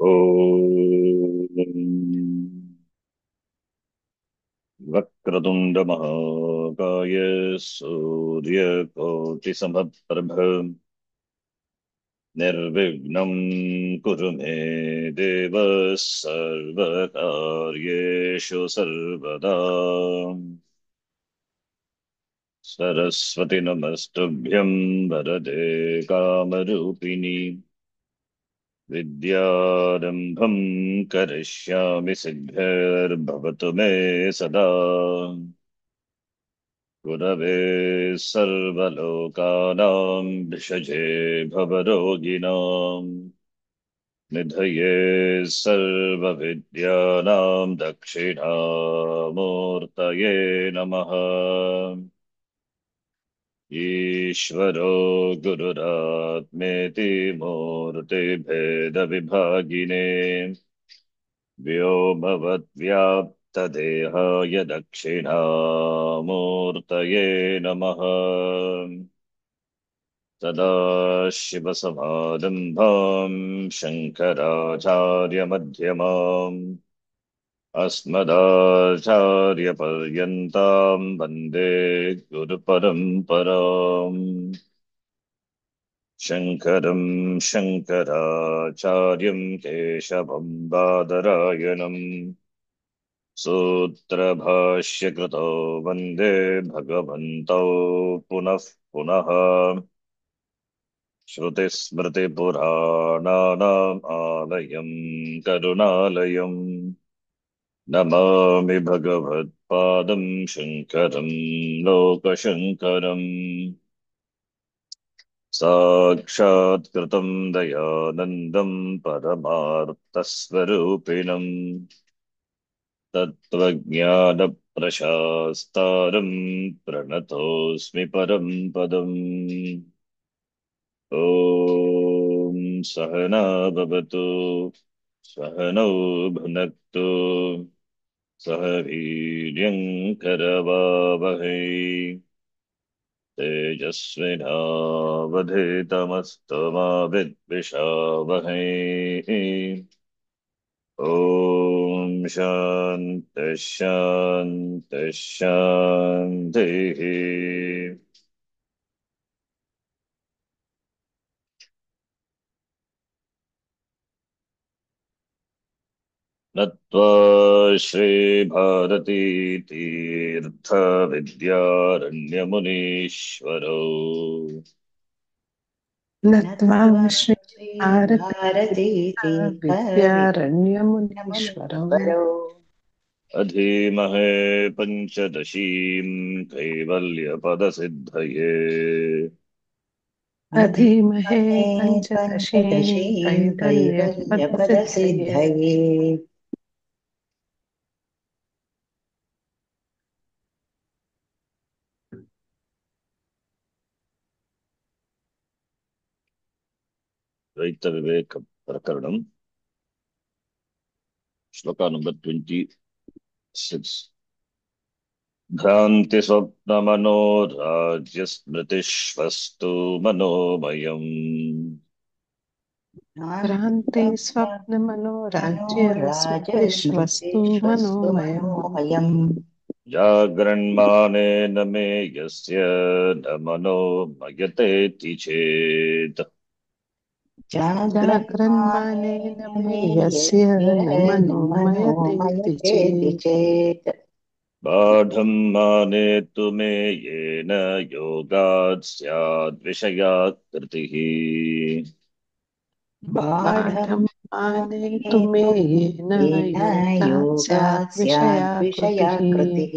ॐ वक्रतुण्डमहाकाय सूर्यकोटिसमप्रभ निर्विघ्नं कुरु मे देव सर्वकार्येषु सर्वदा सरस्वति नमस्तुभ्यं वरदे कामरूपिणि विद्यारम्भं करिष्यामि सिद्धिर्भवतु मे सदा गुरवे सर्वलोकानां भिषजे भवरोगिणां निधये सर्वविद्यानां दक्षिणामूर्तये नमः। ईश्वरो गुरुरात्मेति मूर्तिभेदविभागिने व्योमवद्व्याप्तदेहाय दक्षिणामूर्तये नमः। सदाशिवसमारम्भां शङ्कराचार्यमध्यमाम् अस्मदाचार्यपर्यन्तां वन्दे गुरुपरम्पराम्। शङ्करं शङ्कराचार्यं केशवं बादरायणम् सूत्रभाष्यकृतो वन्दे भगवन्तौ पुनः पुनः। श्रुतिस्मृतिपुराणानाम् आलयं करुणालयम् नमामि भगवत्पादं शङ्करं लोकशङ्करम्। साक्षात्कृतं दयानन्दं परमार्थस्वरूपिणम् तत्त्वज्ञानप्रशास्तारं प्रणतोऽस्मि परं पदम्। ॐ सहना भवतु सहनौ भुनक्तु सह वीर्यं करवावहै तेजस्विनावधीतमस्तु मा विद्विषावहै। ॐ शान्तिः शान्तिः शान्तिः। नत्वा श्रीभारतीतीर्थविद्यारण्यमुनीश्वरौ नत्वा नत्वा श्रीभारती विद्यारण्यमुनीश्वरम् श्रीभारतीतीर्थविद्यारण्यमुनीश्वरौ अधीमहे पञ्चदशीं कैवल्यपदसिद्धये अधीमहे अधीमहे पञ्चदशीं पञ्चदशीं कैवल्यपदसिद्धये कैवल्यपदसिद्धये। द्वैतविवेकप्रकरणम् श्लोक नंबर 26। भ्रान्तिस्वप्नमनोराज्यस्मृतिष्वस्तु मनोमयम् भ्रान्ति स्वप्नमनोराज्य स्मृतिष्वस्तु भ्रान्तिस्वप्नमनोराज्यस्मृतिष्वस्तु मनोमयम् मनोमयम्। जाग्रन्मानेन मे यस्य न मनोमयतेति चेत् जाग्रन्मानेन जाग्रन्मानेन मे मे यस्य यस्य न न मनोमयतेति मनोमयतेति चेत् चेत् बाढं मानेतु मे येन योगात् स्याद्विषयात् कृतिः बाढं बाढं मानेतु मे मानेतु येन येन योगात् योगात् स्यात् विषयाकृतिः स्याद्विषयाकृतिः।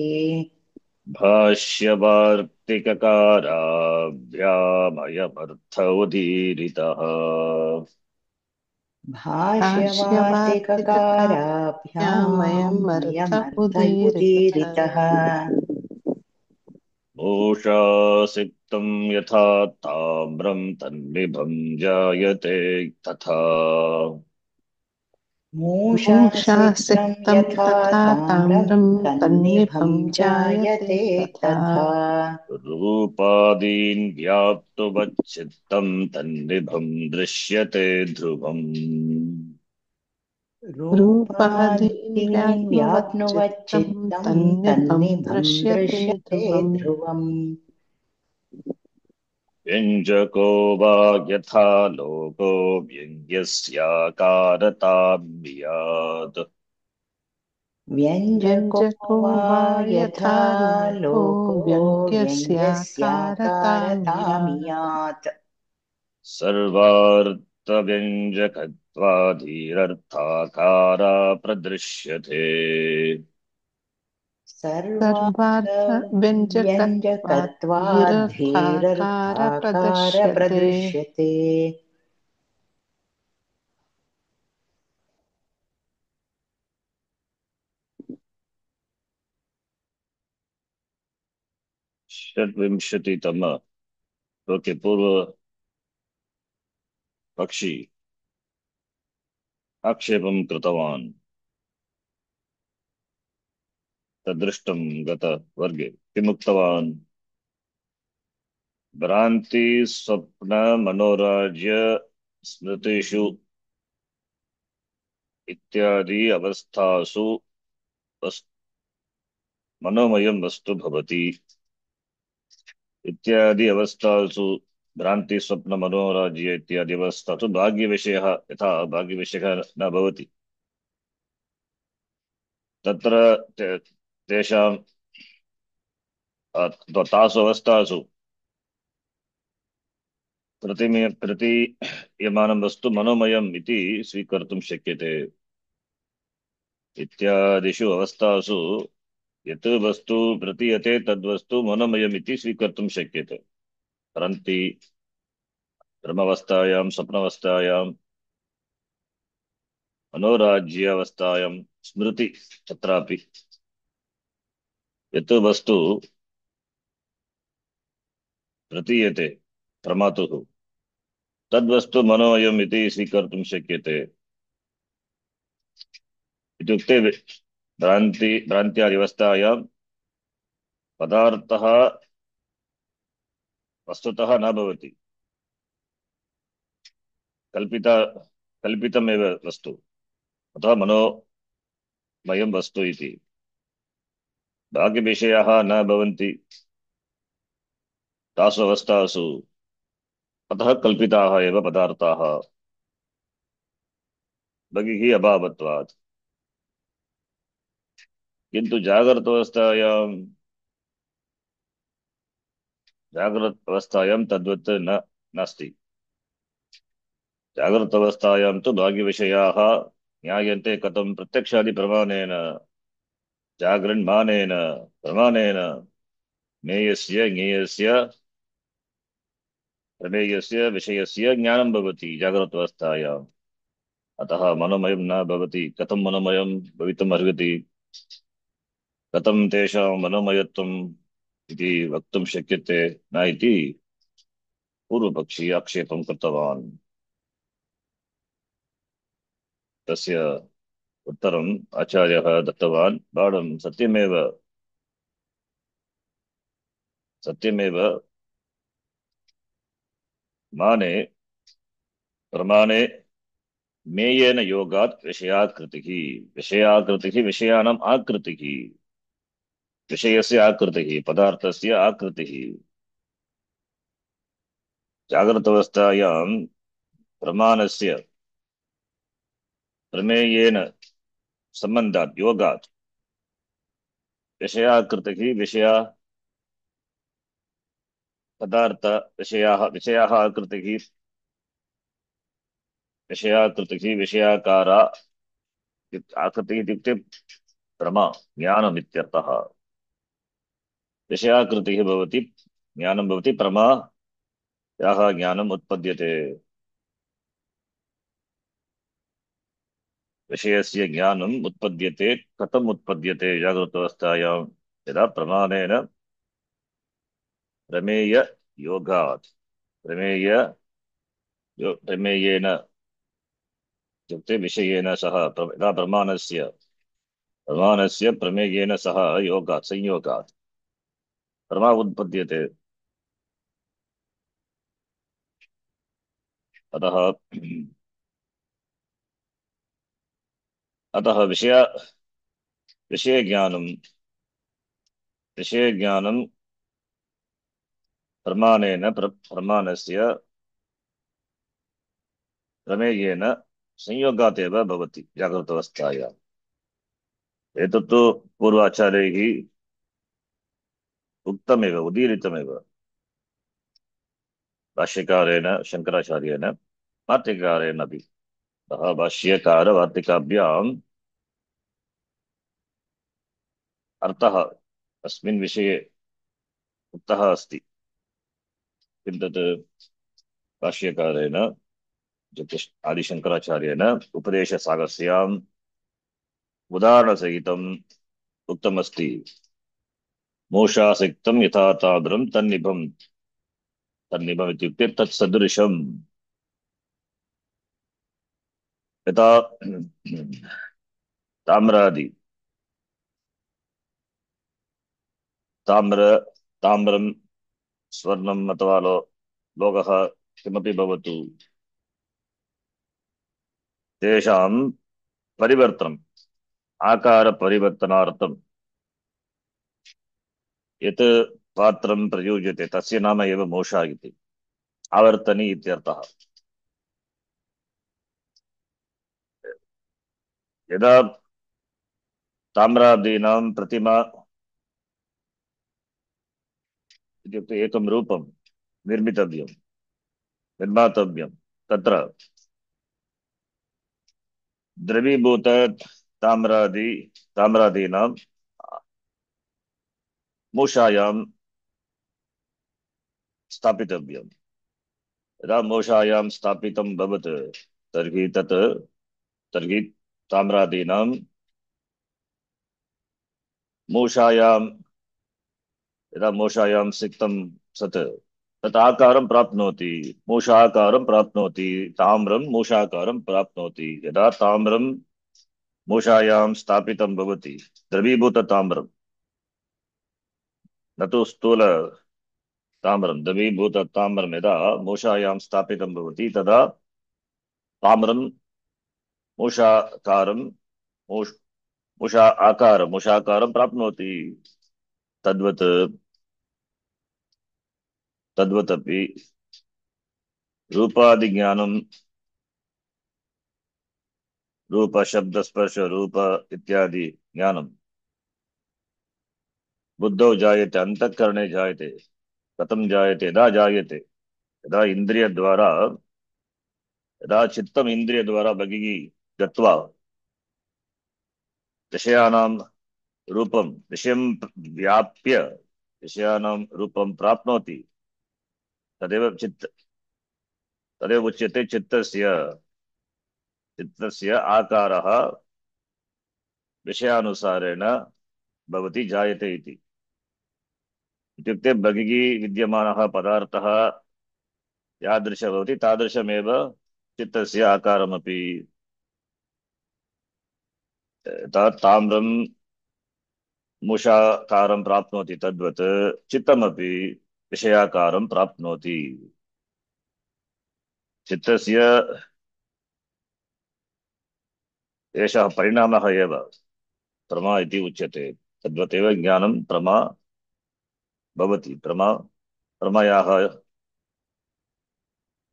भाष्यवार्तिककाराभ्यामयमर्थ उदीरितः भाष्यवार्तिककाराभ्याम् भाष्यवार्तिककाराभ्यामयम् अर्थ अयमर्थ उदीरितः उदीरितः। मूषासिक्तं यथा ताम्रं तन्निभं जायते तथा मूषासिक्तं मूषासिक्तं यथा तथा ताम्रं ताम्रं तन्निभं तन्निभं जायते जायते तथा तथा। रूपादीन् व्याप्तुमच्चित्तं तन्निभं दृश्यते ध्रुवम् रूपादीनीन् रूपादीन्यात्मवच्चित्तं व्याप्नुवच्चित्तं तन्निभं तन्निभं दृश्यते दृश्यते ध्रुवम् ध्रुवम् व्यञ्जको वा यथा लोको व्यङ्ग्यस्याकारताम्यात् व्यञ्जको व्यञ्जको वा वा यथा यथा लोको लोको व्यङ्ग्यस्याकारतामियात् व्यङ्ग्यस्याकारतामियात् सर्वार्थव्यञ्जकत्वाधीरर्थाकारा प्रदृश्यते सर्वार्थव्यञ्जकत्वाद्धिरर्थाकार सर्वार्थव्यञ्जकत्वाद्धीरर्थाकार प्रदृश्यते प्रदृश्यते षड्विंशतितम श्लोके पूर्व पक्षी आक्षेपं कृतवान् तदृष्टं गत वर्गे किमुक्तवान् भ्रान्ति स्वप्न मनोराज्य स्मृतिषु इत्यादि अवस्थासु वस्- मनोमयं वस्तु भवति इत्यादि अवस्थासु भ्रान्ति स्वप्न मनोराज्य इत्यादि अवस्थासु भाग्यविषयः यथा भाग्यविषयः न भवति तत्र तेषां तासु अवस्थासु प्रतीयमानं वस्तु मनोमयम् इति स्वीकर्तुं शक्यते इत्यादिषु अवस्थासु यत् वस्तु प्रतीयते तद्वस्तु मनोमयम् इति स्वीकर्तुं शक्यते परन्तु ब्रह्मावस्थायां स्वप्नावस्थायां मनोराज्यावस्थायां स्मृति तत्रापि यत् वस्तु प्रतीयते प्रमातुः तद्वस्तु मनोमयम् इति स्वीकर्तुं शक्यते इत्युक्ते भ्रान्त्यादिवस्थायां पदार्थः वस्तुतः न भवति कल्पिता कल्पितमेव वस्तु अतः मनोमयं वस्तु इति भाग्यविषयाः न भवन्ति तासु अवस्थासु अतः कल्पिताः एव पदार्थाः बहिः अभावत्वात् किन्तु जाग्रत अवस्थायां तद्वत् न नास्ति जाग्रत अवस्थायां तु भाग्यविषयाः ज्ञायन्ते कथं प्रत्यक्षादि प्रमाणेन जागृन्मानेन प्रमाणेन ज्ञेयस्य ज्ञेयस्य प्रमेयस्य विषयस्य ज्ञानं भवति जाग्रत अवस्थायाम् अतः मनोमयं न भवति कथं मनोमयं भवितुम् अर्हति कथं तेषां मनोमयत्वम् इति वक्तुं शक्यते न इति पूर्वपक्षी आक्षेपं कृतवान् तस्य उत्तरम् आचार्यः दत्तवान् बाढं सत्यमेव माने प्रमाणे ज्ञेयेन योगात् विषयाकृतिः विषयाकृतिः विषयाणाम् आकृतिः विषयस्य आकृतिः पदार्थस्य आकृतिः जागृतावस्थायां प्रमाणस्य प्रमेयेन सम्बन्धात् योगात् विषयाकृतिः विषया पदार्थ विषयाः आकृतिः विषयाकृतिः विषयाकारा आकृतिः इत्युक्ते प्रमा ज्ञानम् इत्यर्थः विषयाकृतिः भवति ज्ञानं भवति प्रमा याः ज्ञानम् उत्पद्यते विषयस्य ज्ञानम् उत्पद्यते कथम् उत्पद्यते जागृतावस्थायां यदा प्रमाणेन प्रमेय योगात् प्रमेय प्रमेयेन इत्युक्ते विषयेन सह यदा प्रमाणस्य प्रमेयेन सह योगात् संयोगात् प्रमा उत्पद्यते अतः अतः विषयज्ञानं विषयज्ञानं प्रमाणस्य प्रमेयेन संयोगात् एव भवति जागृतावस्थायाम्। एतत्तु पूर्वाचार्यैः उक्तमेव, उदीरितमेव, भाष्यकारेण शङ्कराचार्येण वार्तिकारेण अपि। अतः भाष्यकार वार्तिकाभ्याम् अर्थः अस्मिन् विषये उक्तः अस्ति। किं तत्? भाष्यकारेण आदिशङ्कराचार्येण उपदेशसागस्याम् उदाहरणसहितम् उक्तमस्ति। मोषासक्तं यथा ताम्रं तन्निभम् इत्युक्ते तत्सदृशम्। यथा ताम्रं स्वर्णम् अथवा लोहः किमपि भवतु, तेषां परिवर्तनम्, आकारपरिवर्तनार्थं यत् पात्रं प्रयुज्यते तस्य नाम एव मोषा इति, आवर्तनी इत्यर्थः। यदा ताम्रादीनां प्रतिमा इत्युक्ते एकं रूपं निर्मातव्यं, तत्र द्रवीभूत ताम्रादीनां मूषायां स्थापितव्यं। यदा मूषायां स्थापितं भवत् तर्हि ताम्रादीनां यदा मूषायां सिक्तं सत् तत् आकारं प्राप्नोति, मूषाकारं प्राप्नोति, ताम्रं मूषाकारं प्राप्नोति। यदा ताम्रं मूषायां स्थापितं भवति, द्रवीभूतताम्रं, न तु स्थूल ताम्रं, द्रवीभूतताम्रं यदा मूषायां स्थापितं भवति तदा ताम्रं मूषाकारं मूषाकारं प्राप्नोति। तद्वदपि रूपादिज्ञानं, रूप शब्द स्पर्श रूप इत्यादि ज्ञानं बुद्धौ जायते, अंतःकरणे जायते। कथं जायते? यदा चित्तम् इन्द्रियद्वारा बहिः गत्वा विषयं व्याप्य विषयाणां रूपं प्राप्नोति, तदेव उच्यते चित्तस्य आकारः विषयानुसारेण भवति, जायते इति। इत्युक्ते बहिः विद्यमानः पदार्थः यादृश भवति तादृशमेव चित्तस्य आकारमपि। ताम्रं मूषाकारं प्राप्नोति तद्वत् चित्तमपि विषयाकारं प्राप्नोति। चित्तस्य एषः परिणामः एव प्रमा इति उच्यते। तद्वदेव ज्ञानं प्रमा भवति, प्रमायाः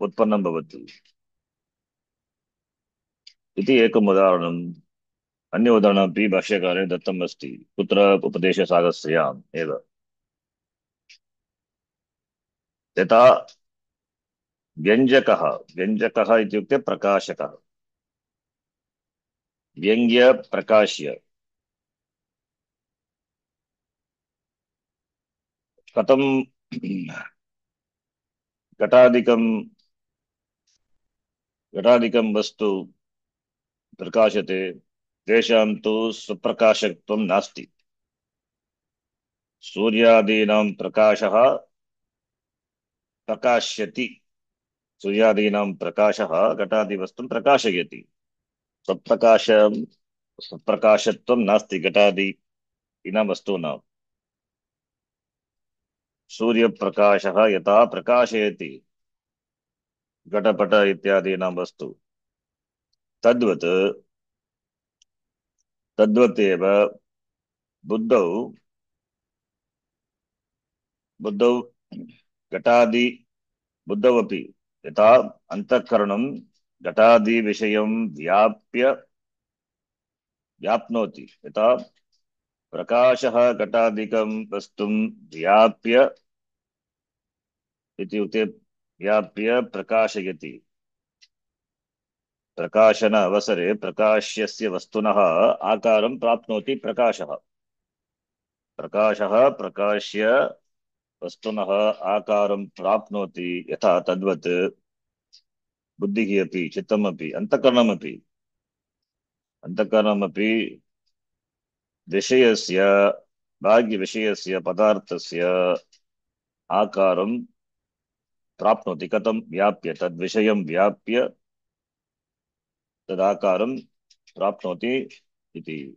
उत्पन्नं भवति इति एकम् उदाहरणम्। अन्य उदाहरणमपि भाष्यकारेण दत्तम् अस्ति। कुत्र? उपदेशसागस्याम् एव। यथा व्यञ्जकः इत्युक्ते प्रकाशकः, व्यङ्ग्य प्रकाश्य। कथं घटादिकं वस्तु प्रकाशते? तेषां तु स्वप्रकाशत्वं नास्ति। सूर्यादीनां प्रकाशः प्रकाश्यति, सूर्यादीनां प्रकाशः घटादिवस्तुं प्रकाशयति। स्वप्रकाशत्वं नास्ति घटादीनां वस्तूनां। सूर्यप्रकाशः यथा प्रकाशयति घटपट इत्यादीनां वस्तु, तद्वत् तद्वतेव बुद्धौ बुद्धौ घटादि बुद्धौ अपि यथा अंतःकरणं घटादिविषयं व्याप्नोति, यथा प्रकाशः घटादिकं वस्तुं व्याप्य इति उक्ते व्याप्य प्रकाशयति। प्रकाशन अवसरे प्रकाश्यस्य वस्तुनः आकारं प्राप्नोति प्रकाशः। प्रकाशः प्रकाश्य वस्तुनः आकारं प्राप्नोति यथा तद्वत् बुद्धिः अपि चित्तमपि अन्तःकरणमपि विषयस्य भाग्यविषयस्य पदार्थस्य आकारं प्राप्नोति। कथं? व्याप्य, तद्विषयं व्याप्य तदाकारं प्राप्नोति इति।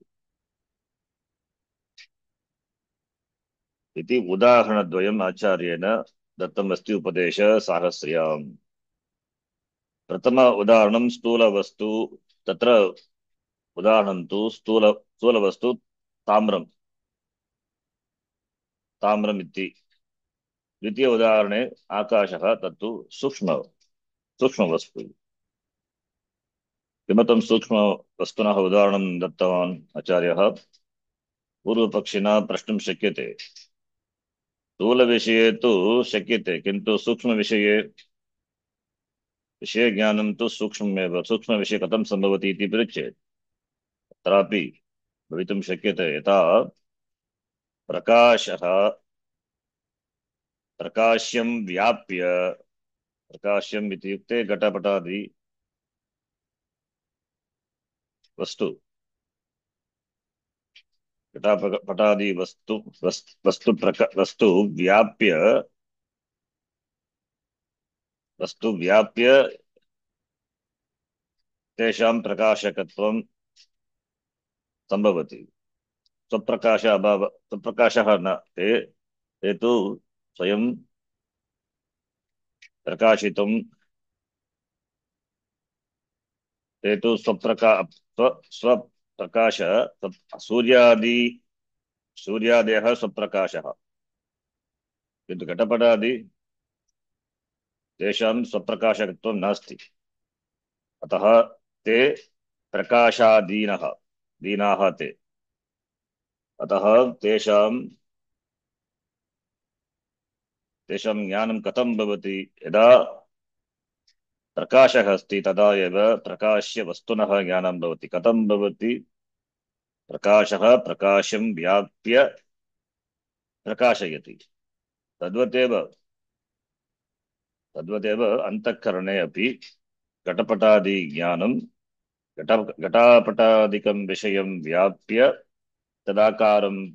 उदाहरणद्वयम् आचार्येण दत्तमस्ति उपदेशसाहस्र्याम्। प्रथम उदाहरणं स्थूलवस्तु, तत्र उदाहरणं तु स्थूलवस्तु ताम्रमिति। द्वितीय उदाहरणे आकाशः, तत्तु सूक्ष्मवस्तु। किमर्थं सूक्ष्मवस्तुनः उदाहरणं दत्तवान् आचार्यः? पूर्वपक्षिणा प्रष्टुं शक्यते, स्थूलविषये तु शक्यते, किन्तु विषयज्ञानं तु सूक्ष्ममेव। सूक्ष्मविषये कथं सम्भवति इति पृच्छेत्, तत्रापि भवितुं शक्यते। यथा प्रकाश्यं व्याप्य, प्रकाश्यम् इत्युक्ते घटपटादि वस्तु, घटपटादि वस्तु व्याप्य तेषां प्रकाशकत्वं सम्भवति। स्वप्रकाशः न, ते तु स्वयं प्रकाशितुं, ते तु स्वप्रकाश, सूर्यादयः स्वप्रकाशः, किन्तु घटपटादि तेषां स्वप्रकाशकत्वं नास्ति। अतः ते दीनाः ते। अतः तेषां ज्ञानं कथं भवति? यदा प्रकाशः अस्ति तदा एव प्रकाश्य वस्तुनः ज्ञानं भवति। कथं भवति? प्रकाशः प्रकाशं व्याप्य प्रकाशयति। तद्वदेव अंतःकरणे अपि घटपटादि ज्ञानं, घटापटादिकं विषयं व्याप्य तदाकारं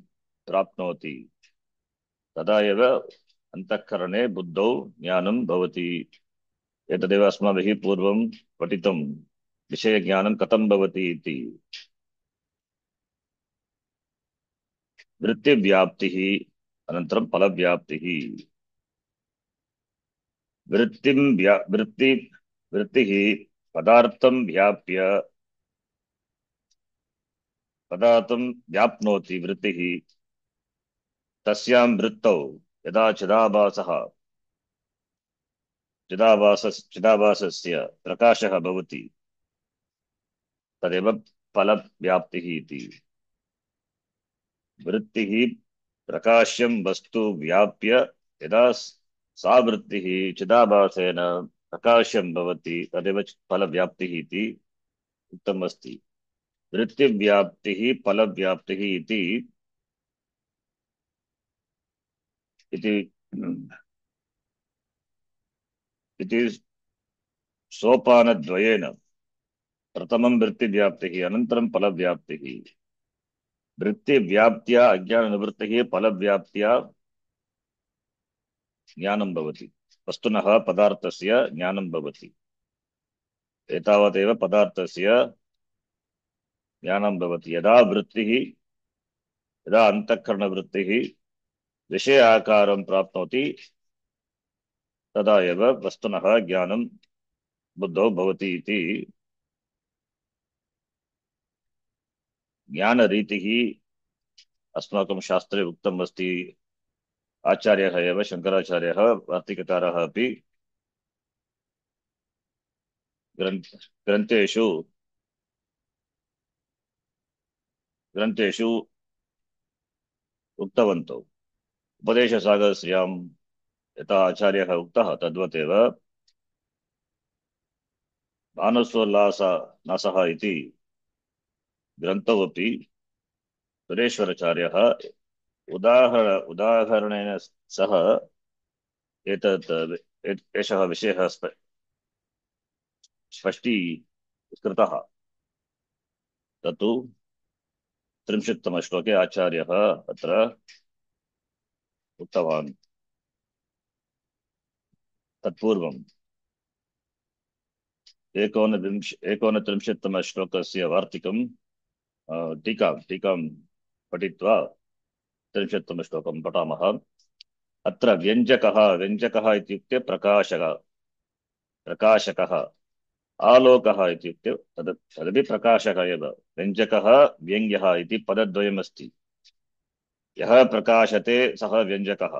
प्राप्नोति। तदा एव अंतःकरणे बुद्धौ ज्ञानं भवति। एतदेव अस्माभिः पूर्वं पठितं, विषयज्ञानं कथं भवति इति। वृत्तिव्याप्तिः अनन्तरं फलव्याप्तिः। वृत्तिः पदार्थं व्याप्नोति। वृत्तिः तस्यां वृत्तौ यदा चिदाभासस्य प्रकाशः भवति, तदेव फलव्याप्तिः इति। वृत्तिः प्रकाश्यं वस्तु व्याप्य यदा सा वृत्तिः चिदाभासेन प्रकाश्यं भवति, तदेव फलव्याप्तिः इति उक्तमस्ति। वृत्तिव्याप्तिः फलव्याप्तिः इति सोपानद्वयेन। प्रथमं वृत्तिव्याप्तिः, अनन्तरं फलव्याप्तिः। वृत्तिव्याप्त्या अज्ञाननिवृत्तिः, फलव्याप्त्या ज्ञानं भवति, वस्तुनः पदार्थस्य ज्ञानं भवति। एतावदेव पदार्थस्य ज्ञानं भवति। यदा अंतःकरणवृत्तिः विषय आकारं प्राप्नोति, तदा एव वस्तुनः ज्ञानं बुद्धौ भवति इति ज्ञानरीतिः अस्माकं शास्त्रे उक्तम् अस्ति। आचार्यः एव शङ्कराचार्यः वार्तिककारः अपि ग्रन्थेषु ग्रन्थेषु उक्तवन्तौ। उपदेशसागरस्यां यथा आचार्यः उक्तः तद्वदेव भानुस्वोल्लास नासः इति ग्रन्थौ अपि सुरेश्वराचार्यः उदाहरणेन सह एतत् एषः विषयः स्पष्टीकृतः। तत्तु 30तमश्लोके आचार्यः अत्र उक्तवान्। तत्पूर्वम् 39तमश्लोकस्य वार्तिकं टीकां पठित्वा 30तमश्लोकं पठामः। अत्र व्यञ्जकः इत्युक्ते प्रकाशकः। आलोकः इत्युक्ते तदपि प्रकाशः एव। व्यञ्जकः व्यङ्ग्यः इति पदद्वयमस्ति। यः प्रकाशते सः व्यञ्जकः।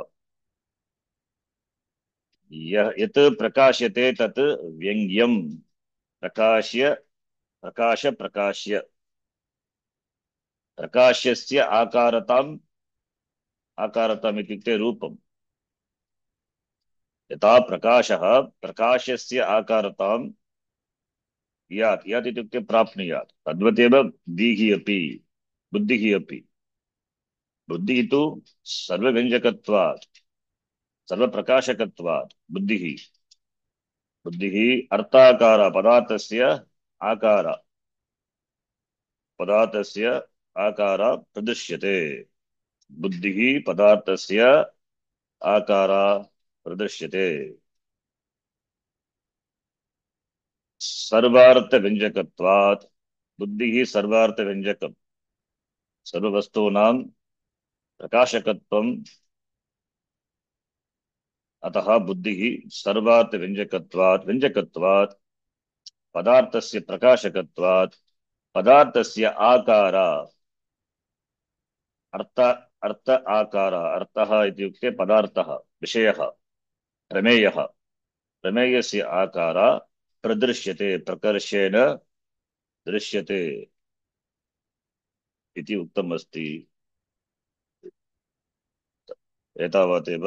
यत् प्रकाश्यते तत् व्यङ्ग्यम्। प्रकाश्य प्रकाश्यस्य आकारताम् इत्युक्ते रूपम्। यथा प्रकाशः प्रकाशस्य आकारताम् यात् इत्युक्ते प्राप्नुयात्, तद्वदेव बुद्धिः अपि। बुद्धिः तु सर्वव्यञ्जकत्वात् सर्वप्रकाशकत्वात् बुद्धिः अर्थाकार आकार पदार्थस्य आकार प्रदृश्यते। बुद्धिः पदार्थस्य आकार प्रदृश्यते। सर्वार्थव्यञ्जकत्वात् बुद्धिः सर्वार्थव्यञ्जकम्। सर्ववस्तूनां प्रकाशकत्वम्। अतः बुद्धिः व्यञ्जकत्वात् पदार्थस्य प्रकाशकत्वात् पदार्थस्य आकार अर्थ आकार। अर्थः इत्युक्ते पदार्थः, विषयः, प्रमेयस्य आकार प्रदृश्यते, प्रकर्षेण दृश्यते इति उक्तम् अस्ति। एतावदेव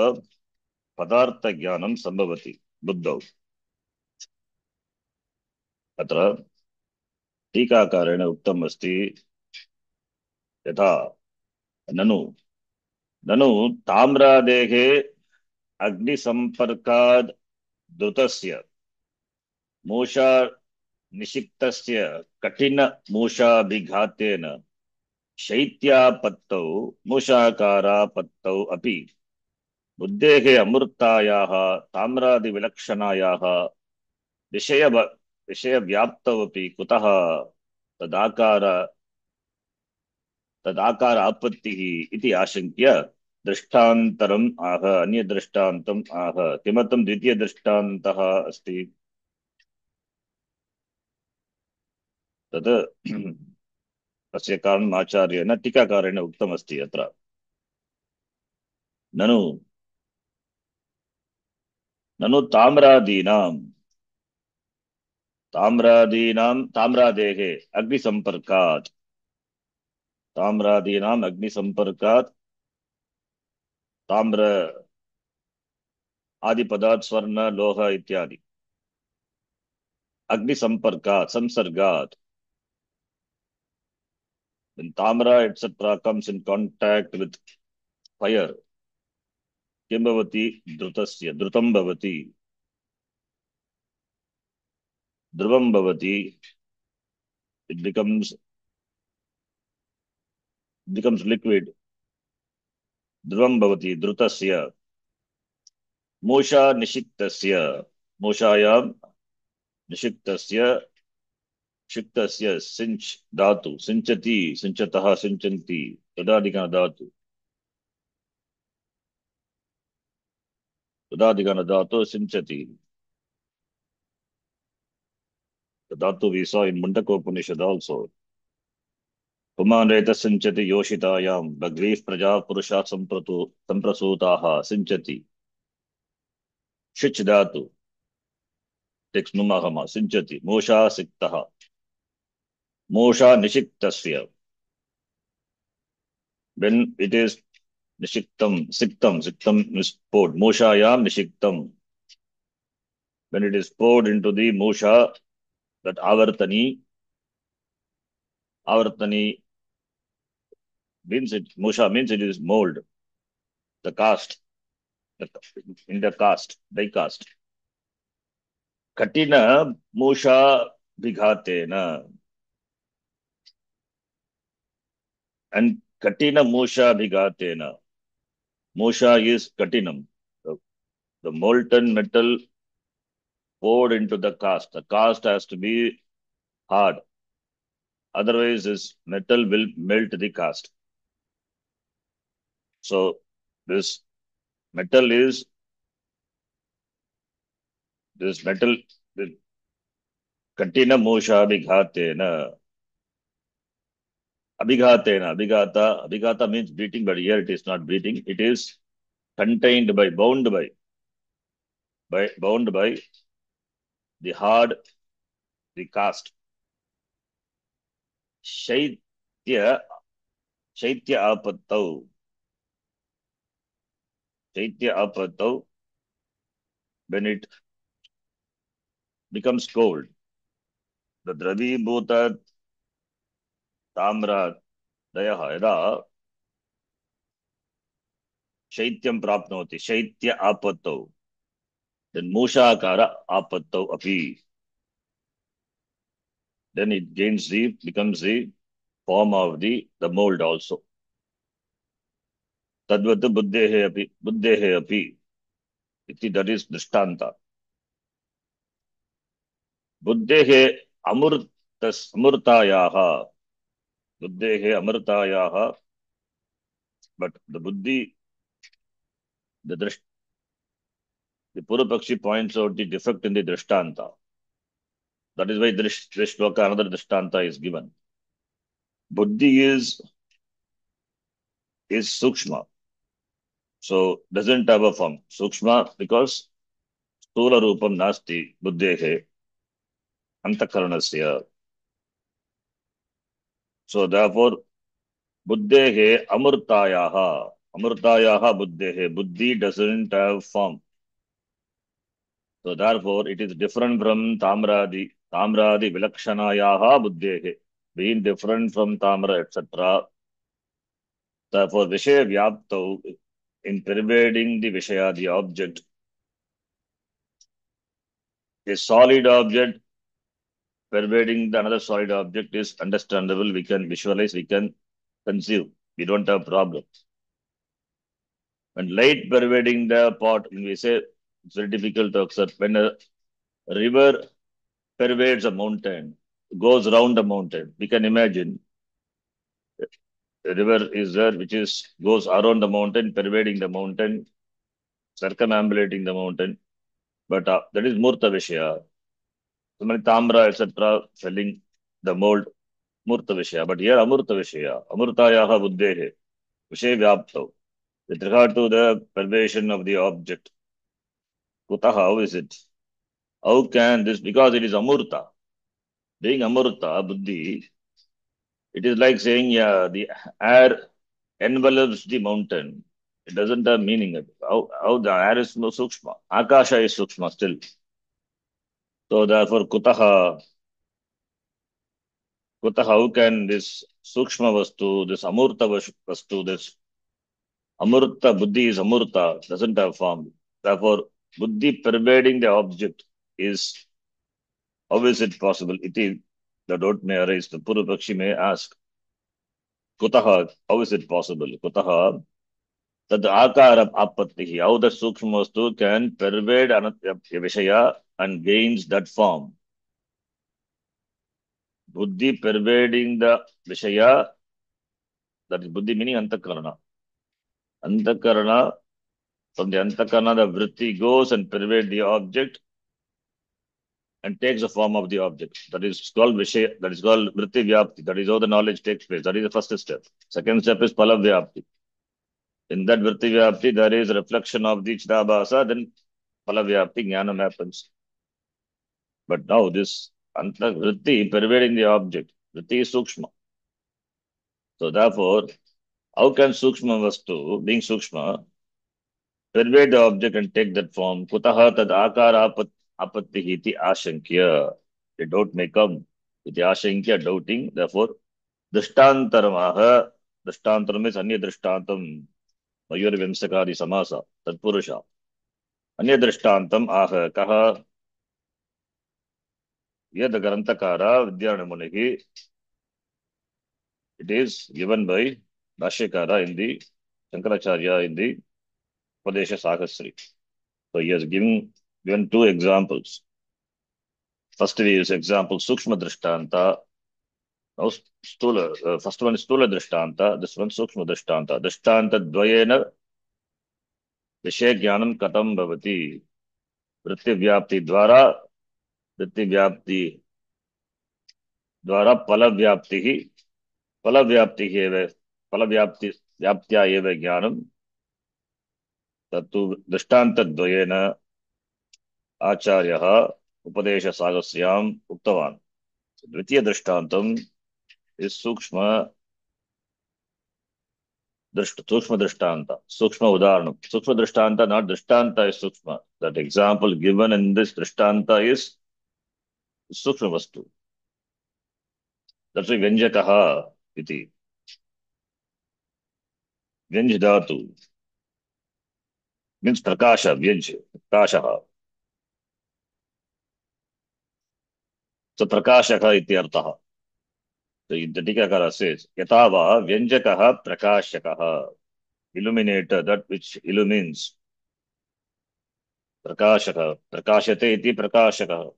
पदार्थज्ञानं सम्भवति बुद्धौ। अत्र टीकाकारेण उक्तम् अस्ति यथा ननु ताम्रादेः अग्निसम्पर्काद् धृतस्य मूषा निषिक्तस्य कठिनमूषाभिघातेन शैत्यापत्तौ मूषाकारापत्तौ अपि बुद्धेः अमूर्तायाः ताम्रादिविलक्षणायाः विषयव्याप्तौ अपि कुतः तदाकार आपत्तिः इति आशङ्क्य दृष्टान्तरम् आह, अन्यदृष्टान्तम् आह। किमर्थं द्वितीयदृष्टान्तः अस्ति? तत् तस्य कारणम् आचार्येण टीकाकारेण उक्तमस्ति। अत्र ननु ताम्रादेः अग्निसम्पर्कात् ताम्र आदिपदार्थ स्वर्ण लोह इत्यादि संसर्गात् when tamra etc comes in contact with fire, किं भवति? धृतं भवति, ध्रुवं भवति। it becomes liquid. ध्रुवं भवति धृतस्य। मूषा निषिक्तस्य, मूषायां निषिक्तस्य सिंच धातु, सिंचति, सिंचतः, सिंचन्ति, तदादिगण धातु सिंचति। The dhatu we saw in Mundaka Upanishad also. पुमान् रेतः सिञ्चति योषितायां बह्वीः प्रजाः पुरुषाः सम्प्रसूताः सिञ्चति शिच् धातु टिक्स् नुमः सिञ्चति मोषा सिक्तः मोषा निषिक्तस्य when it is siktam is poured moshayam nishiktam when it is poured into the mosha that avartani means mosha means it is mold the cast in the die cast katina mosha bighatena and katina mosha bighatena mosha is katinam the molten metal poured into the cast has to be hard, otherwise this metal will melt the cast. So this metal this katina mosha abhigata means beating, but here it is not beating, it is contained by bound by the hard the cast. shaitya apattau when it becomes cold, the dravibhuta tamra dayah yada शैत्यं प्राप्नोति शैत्य आपत्तौ then mushakara apattau api then it becomes the form of the mold also. Tadvat buddhehe api iti, that is drishtanta. Buddhehe amurtayaha but the buddhi the Purvapakshi points out the defect in the drishtanta. That is why this shloka another drishtanta is given. Buddhi is sukshma, so doesn't have a form. Sukshma because stula rupam nasti buddhehe antakaranasya. So therefore buddhehe amurtayaha buddhehe, buddhi doesn't have form. So therefore it is different from tamradi vilakshanayaha buddhehe, being different from tamra etc. Therefore vishaya vyaptau, in pervading the vishaya the object, a solid object pervading the another solid object is understandable, we can visualize, we can conceive, we don't have problem. When light pervading the pot, we say it's very difficult to accept. When a river pervades a mountain, goes around the mountain, we can imagine a river is there which goes around the mountain, pervading the mountain, circumambulating the mountain, but that is murta vishaya. So many tamra etc filling the mold, murta vishaya, but here amurta vishaya, amurtayaha buddhehe vishaya vyaptau, with regard to the pervasion of the object. Kutaha, how is it? How can this? Because it is amurta. Being amurta, buddhi, it is like saying, yeah, the air envelops the mountain. It doesn't have meaning. How the air is no sukshma. Akasha is sukshma still. So therefore, kutaha, how can this sukshma vastu, this amurta vastu, this amurta buddhi is amurta, doesn't have form. Therefore, buddhi pervading the object is, how is it possible? Iti, the doubt may arise. The Purvapakshi may ask, kutaha, how is it possible? Kutaha, tad akara apattihi, how the sukshma vastu can pervade a vishaya and gains that form. Buddhi pervading the vishaya, that is buddhi meaning antakarana. Antakarana, from the antakarana, the vritti goes and pervade the object and takes the form of the object. That is called Vishaya, that is called Vritti Vyapti. That is how the knowledge takes place. That is the first step. Second step is Phala Vyapti. In that Vritti Vyapti, there is a reflection of the Chidabhasa, then Phala Vyapti, Jnanam happens. But now this Vritti pervading the object, Vritti is Sukshma. So therefore, how can Sukshma Vastu, being Sukshma, pervade the object and take that form? Kutaha tad akara apatti iti ashankya. A doubt may come. Iti ashankya, doubting. Therefore, drishtantaraha. Drishtantaram is anya drishtantam. Mayur vimsakadi samasa. Tatpurusha. Anya drishtantam aha. Kaha yad grantakara vidyanamunihi. It is given by Bhashyakara in the Shankaracharya in the Upadesha Sahasri. So he has given two examples. First we use example Sukshma Drishtanta. Now Stula, first one is Stula Drishtanta, this one Sukshma Drishtanta. Drishtanta Dvayena Vishaya Jnanam Katam Bhavati. Vritti Vyapti Dvara Phala Vyapti eva Phala Vyaptya eva Jnanam Tattu Drishtanta Dvayena Acharyah Upadesha Sagasryam Uktavan. Dvitiya Drishtantam is Sukshma Drishtanta, Sukshma Udaranam. Sukshma Drishtanta, not Drishtanta is Sukshma. That example given in this Drishtanta is Sukshma Vastu. That's why Vyanjakaha iti. Vyanj Dhatu means Prakasha, Vyanj, Prakashaha. So Prakashaka iti artaha. So the Tikakara says, Yatava Vyanjakaha Prakashakaha. Illuminator, that which illumines. Prakashaka, Prakashate iti Prakashaka.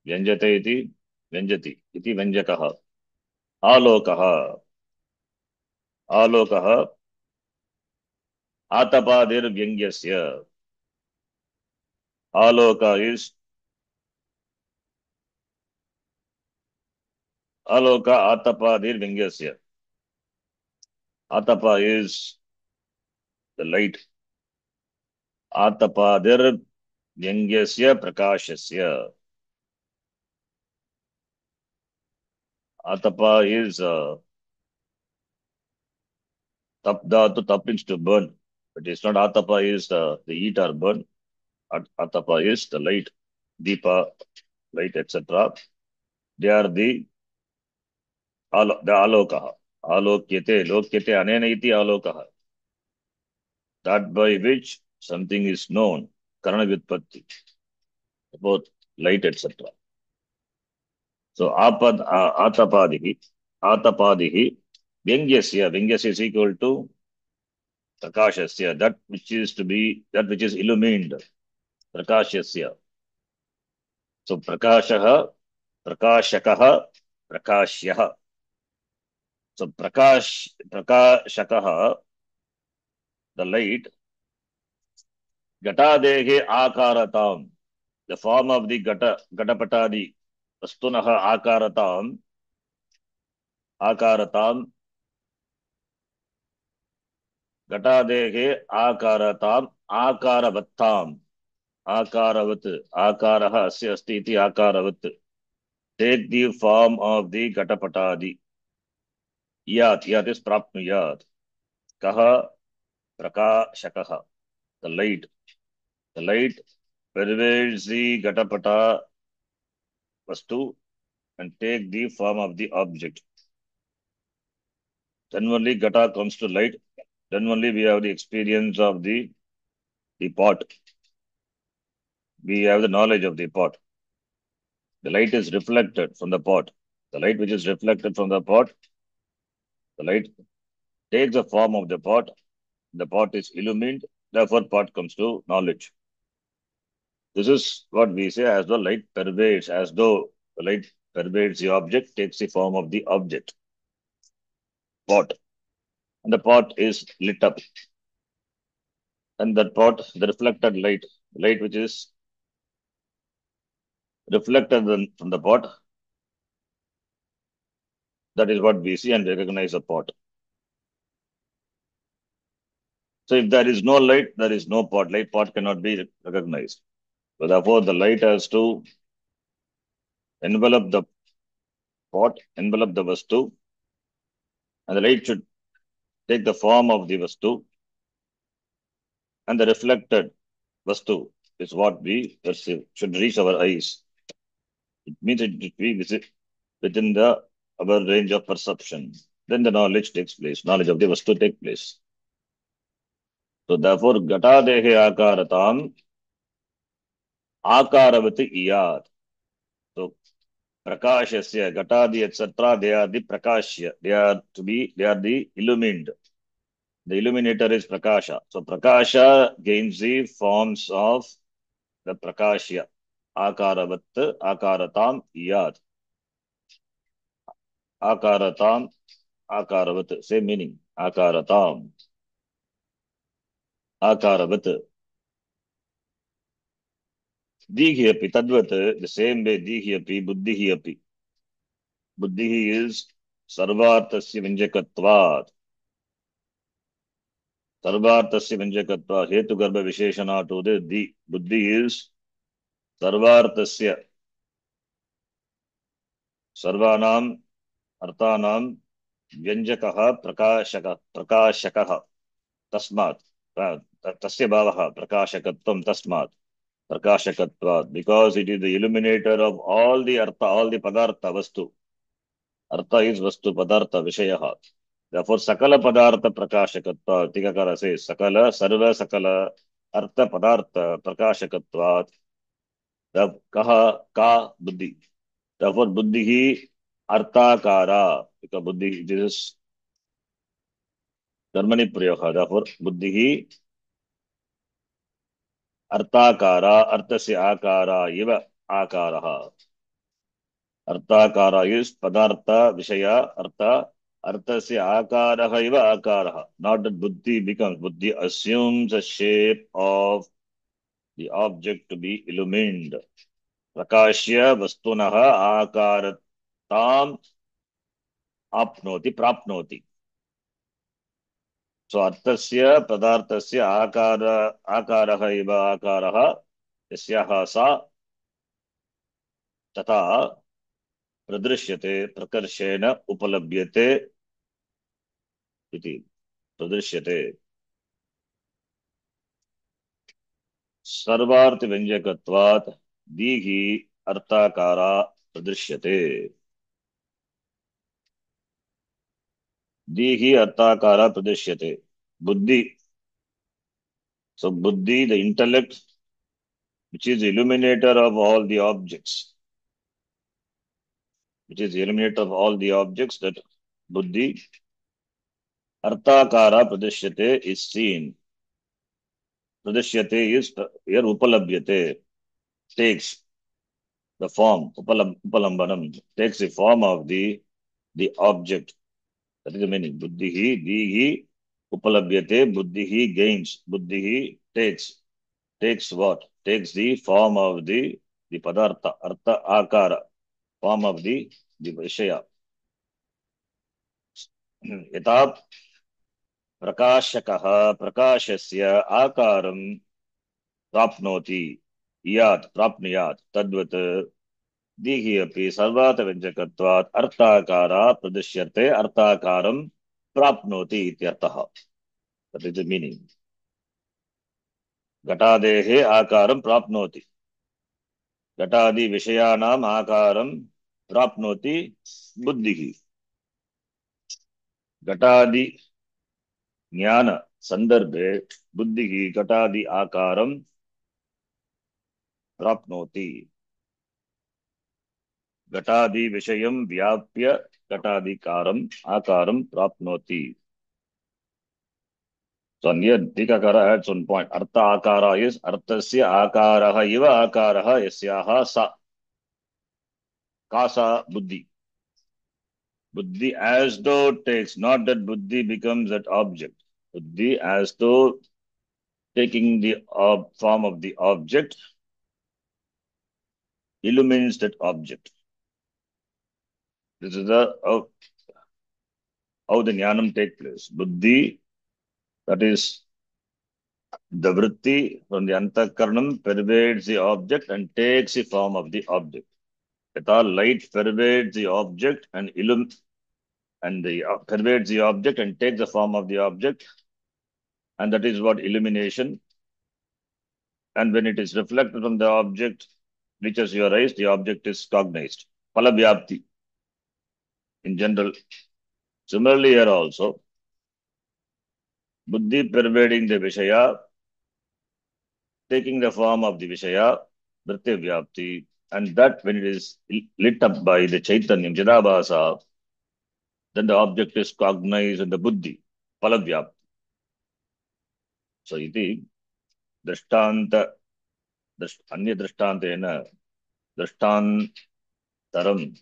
Vyanjate iti Vyanjati iti Vyanjakaha. Alokaha. Alokaha Atapadir Vyangyasya. Aloka is Aloka Atapadir Vyangyasya. Atapa is the light. Atapadir Vyangyasya Prakashasya. Atapa is tap dhatu, tap means to burn. But it's not Atapa is the heat or burn. Atapa is the light, Deepa, light, etc. They are the alokaha. Alokyate, lokyate, anena iti alokaha. That by which something is known, karana vyutpatti, about light, etc. So atapadihi, vyangyasya is equal to prakashasya, that which is illumined, prakashasya. So prakashaha, prakashakaha, prakashyaha. So prakashakaha, the light, gatadehe akaratam, the form of the gatapatadi, vastunaha akaratam, gatadehe akaratam, akaravattam, akaravat, akaraha asya asti iti akaravat. Take the form of the gatapatadi. Yat is prapnuyat. Kaha prakashakaha, the light. The light pervades the gatapata vastu and take the form of the object. Then only gata comes to light. Then only we have the experience of the pot. We have the knowledge of the pot. The light is reflected from the pot. The light which is reflected from the pot, the light takes the form of the pot. The pot is illumined. Therefore, pot comes to knowledge. This is what we say as though light pervades, as though the light pervades the object, takes the form of the object. Pot. And the pot is lit up. And that pot, the reflected light which is reflected from the pot. That is what we see and recognize a pot. So if there is no light, there is no pot. Light pot cannot be recognized. So therefore, the light has to envelop the pot, envelop the vastu, and the light should take the form of the vastu, and the reflected vastu is what we perceive, should reach our eyes. It means it should be within our range of perception. Then the knowledge takes place, knowledge of the vastu takes place. So therefore, gatadehe akaratam akaravati iyat. So prakashasya, gatadi, etc., they are the prakashya. They are the illumined. The illuminator is prakasha. So prakasha gains the forms of the prakashya. Akaravat, akaratam, iyat. Akaratam, akaravat. Same meaning. Akaratam. Akaravat. Dihi api, tadvat, the same way dihi api, buddhihi api. Buddhihi is sarvartasya vinjakatvat. Sarvartasya vinjakatvat. Hetu garbha visheshana to the di. Buddhi is sarvartasya. Sarvanam, arthanam, vyanjakah, prakashakah. Tasmat. Tasya bhavah, prakashakatvam tasmat. Prakashakatvat. Because it is the illuminator of all the artha, all the padartha, vastu. Artha is vastu, padartha, vishayaha. Therefore, sakala padartha prakashakatvat. Tikakara says, sakala, sarva sakala, artha padartha prakashakatvat. The kaha, ka, buddhi. Therefore, buddhi arthakara. Because buddhi, this is कर्मणि प्रयोग. Therefore, buddhi arthakara, arthasya akara, iva akaraha. Arthakara is padartha, vishaya, artha, arthasya akaraha, iva akaraha. Not that buddhi becomes, buddhi assumes a shape of the object to be illumined. Prakashya vastunaha akaratam apnoti, prapnoti. So arthasya padarthasya akaraha iva akaraha yasyaha sa तथा प्रदृश्यते प्रकर्षेण उपलभ्यते इति प्रदृश्यते सर्वार्थ व्यंजकत्वात् दीहि अर्थाकारा प्रदृश्यते दीहि अर्थाकारा प्रदृश्यते बुद्धि. So buddhi, the intellect, which is the illuminator of all the objects, that buddhi arthakara pradishyate is seen. Pradishyate is here upalabhyate, takes the form, upalambanam, takes the form of the object. That is the meaning. Buddhihi, dihi, upalabhyate, buddhihi gains, buddhihi takes what? Takes the form of the padartha, artha akara, form of the vishaya. Yatha prakashakah prakashasya akaram prapnoti iyat prapniyat tadvat dihi api sarvata vyanjakatvat arthakara pradishyate arthakaram prapnoti ityartah. That is the meaning. Gatadehe akaram prapnoti. Gatadi vishayanam akaram prapnoti buddhihi. Gatadi ज्ञान संदर्भे बुद्धि घटादि आकारं प्राप्नोति. घटादि विषयं व्याप्य घटादिकारं आकारं प्राप्नोति. So here Tikakara adds one point. Artha akara is arthasya akaraha iva akaraha yasyaha sa. Kasa buddhi. Buddhi as though takes, not that buddhi becomes that object. Buddhi as though taking the form of the object illumines that object. This is how the jnanam take place. Buddhi, that is the vritti from the antakaranam, pervades the object and takes the form of the object. Yatha light pervades the object and pervades the object and takes the form of the object, and that is what illumination. And when it is reflected from the object, reaches your eyes, the object is cognized. Palavyapti in general. Similarly here also, buddhi pervading the Vishaya, taking the form of the Vishaya, vritti vyapti, and that when it is lit up by the Chaitanyam, Chidabhasa, then the object is cognized in the buddhi, palavyapti. So iti drishtanta, anya drishtantena, drishtantaram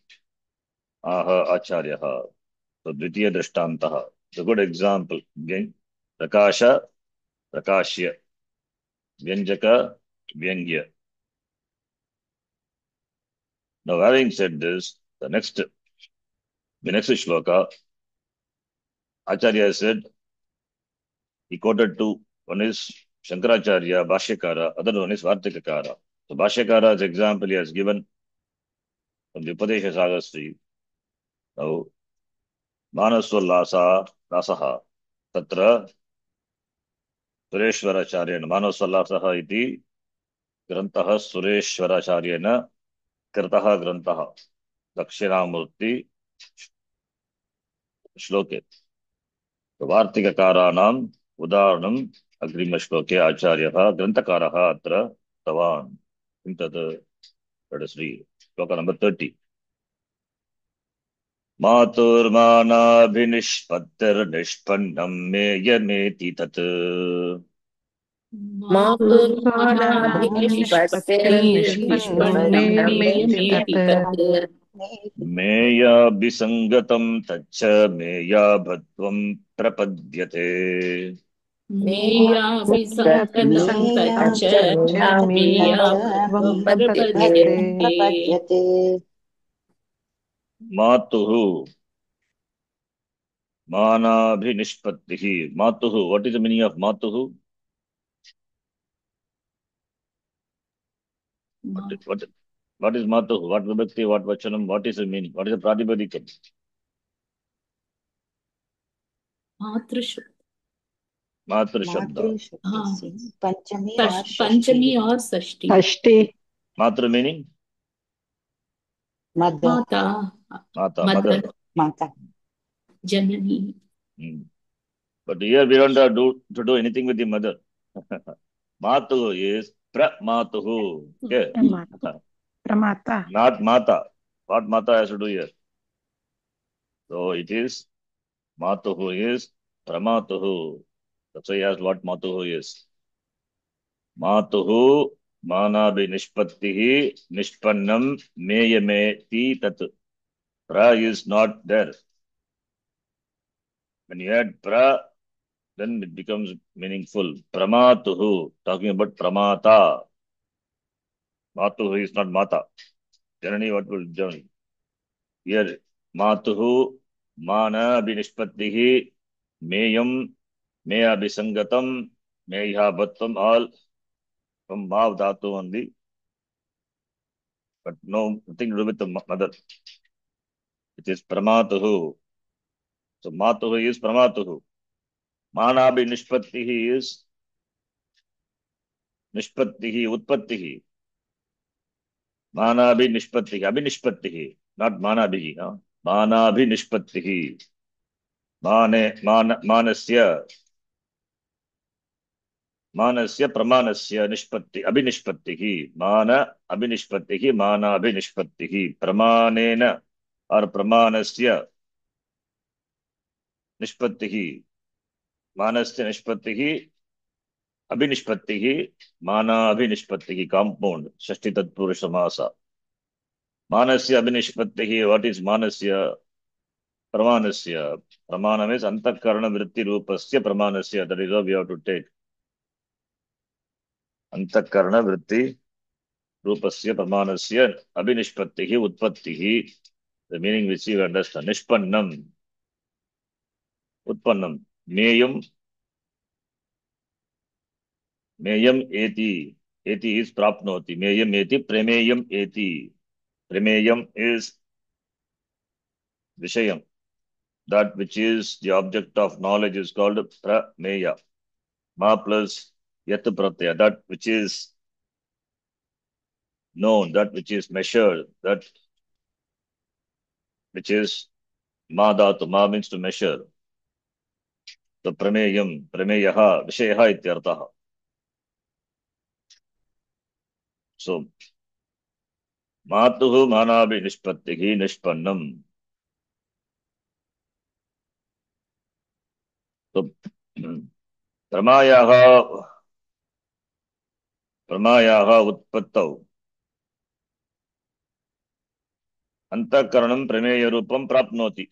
aha acharyaha. So dvitiya drishtantaha. It's a good example. Again, prakasha, prakashya, vyanjaka, vyangya. Now, having said this, the next shloka, Acharya said, he quoted two. One is Shankaracharya, Bhashyakara, other one is Vartikakara. So Bhashyakara's example he has given from the Upadesha Sagasri. Now, Manaswallasa Rasaha, Tatra Sureshwaracharyana, Manaswallasaha iti Grantaha Sureshwaracharyana Kritaha Grantaha, Dakshinamurti Shloke. So Vartikakaranam Udaranam Agrimashloke Acharyaha Grantakaraha Atra Tavan. Let us read. Shloka number 30. Maturmanabhinishpattirnishpannam meyameti tat. Meyabhisangatam tacha meyabhatvam prapadyate. प्रपद्यते Matuhu manabhinishpattihi. Matuhu. What is the meaning of Matuhu? What is Matuhu? What vibhakti? What vachanam? What is the meaning? What is the pratipadikam? Matru Shabda. पंचमी और षष्ठी षष्ठी Matru meaning? माता Mata, mother. माता जननी. But here we don't have to do anything with the mother. Matu is Pramatuhu. Okay. Pramata. Not Mata. What Mata has to do here? So it is Matuhu is Pramatuhu. That's why he asked what Matuhu is. Matuhu Manabhi Nishpattihi Nishpannam Meyameti Tat. Pra is not there. When you add pra, then it becomes meaningful. Pramatuhu, talking about Pramata. Matuhu is not Mata. Janani, what will Janani? Here, Matuhu, Mana Binishpattihi, Meyam, Meya Bisangatam, Meya Bhattam, all from Mav Dhatu only. But no, nothing to do with the mother. It is Pramatuhu. So Matuhu is Pramatuhu. Manabhi Nishpattihi is Nishpattihi, Utpattihi. Manabhi Nishpattihi, Abhinishpattihi, not Manabhi. No? Manabhi Nishpattihi. Manasya Pramanasya Nishpatti, Abhinishpattihi. Mana Abhinishpattihi, Mana Abhinishpattihi. Pramanena or Pramanasya Nishpattihi. Manasya Nishpattihi, Abhinishpattihi, Mana Abhinishpattihi, compound, Shashti Tatpurusha Samasa. Manasya Abhinishpattihi, what is Manasya? Pramanasya. Pramanam is Antakarana Vritti Rupasya Pramanasya. That is how we have to take. Antakarana Vritti Rupasya pramanasya abhinishpattihi utpattihi. The meaning which you understand. Nishpannam. Utpannam. Meyam. Meyam eti. Eti is prapnoti. Meyam eti. Premeyam eti. Premeyam is Vishayam. That which is the object of knowledge is called prameya. Ma plus yat pratyaya. That which is known, that which is measured, that which is ma dhatu. Ma means to measure. So prameyam, prameyaha, vishayaha ityartaha. So matuhu manabhi nishpattihi nishpannam. So pramayaha utpattau. Antakaranam prameya rupam prapnoti.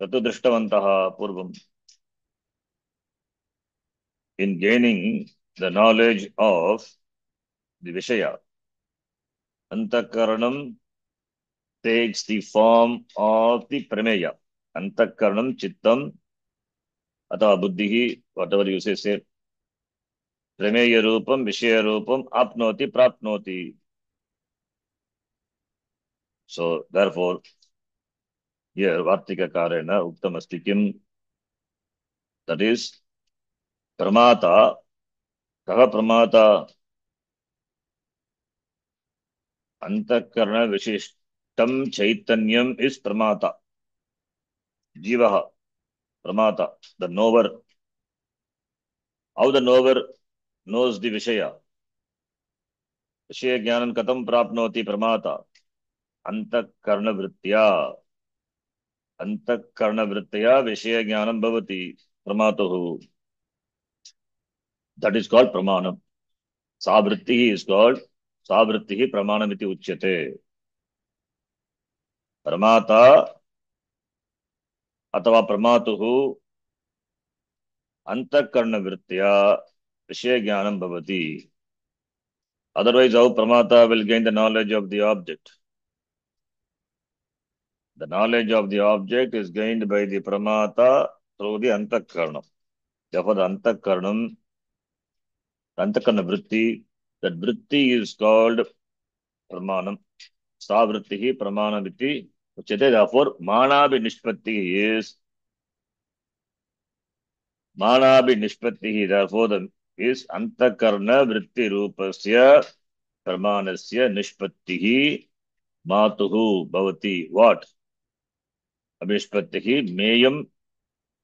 Tatu drishtavantaha purvam. In gaining the knowledge of the Vishaya, Antakaranam takes the form of the Prameya. Antakaranam, Chittam, Atha Buddhihi, whatever you say, Prameya Rupam, Vishaya Rupam, Apnoti, Prapnoti. So, therefore, here, Vartika Karena, Uktamasti Kim, that is, Pramata, Kaha Pramata, Antakarana Vishishtam Chaitanyam is Pramata. Jivaha, Pramata, the knower. How the knower knows the Vishaya? Vishaya Jnanam Katam Prapnoti Pramata. Antakarana Vrittya. Antakarana Vrittya Vishaya Jnanam Bhavati Pramatuhu. That is called Pramanam. Savrittihi is called Savrittihi Pramanamiti Uchyate. Pramata Atava Pramatuhu Antakarana Vrittya Vishaya Jnanam Bhavati. Otherwise, how Pramata will gain the knowledge of the object? The knowledge of the object is gained by the Pramata through the Antakaranam. Therefore, the Antakaranam Vritti, that Vritti is called Pramanam. Sa Vrittihi Pramanamiti Uchyate. Therefore, Manabhi Nishpattihi, therefore, is Antakarana Vritti Rupasya Pramanasya Nishpattihi Matuhu Bhavati. What? Abhishpattihi Meyam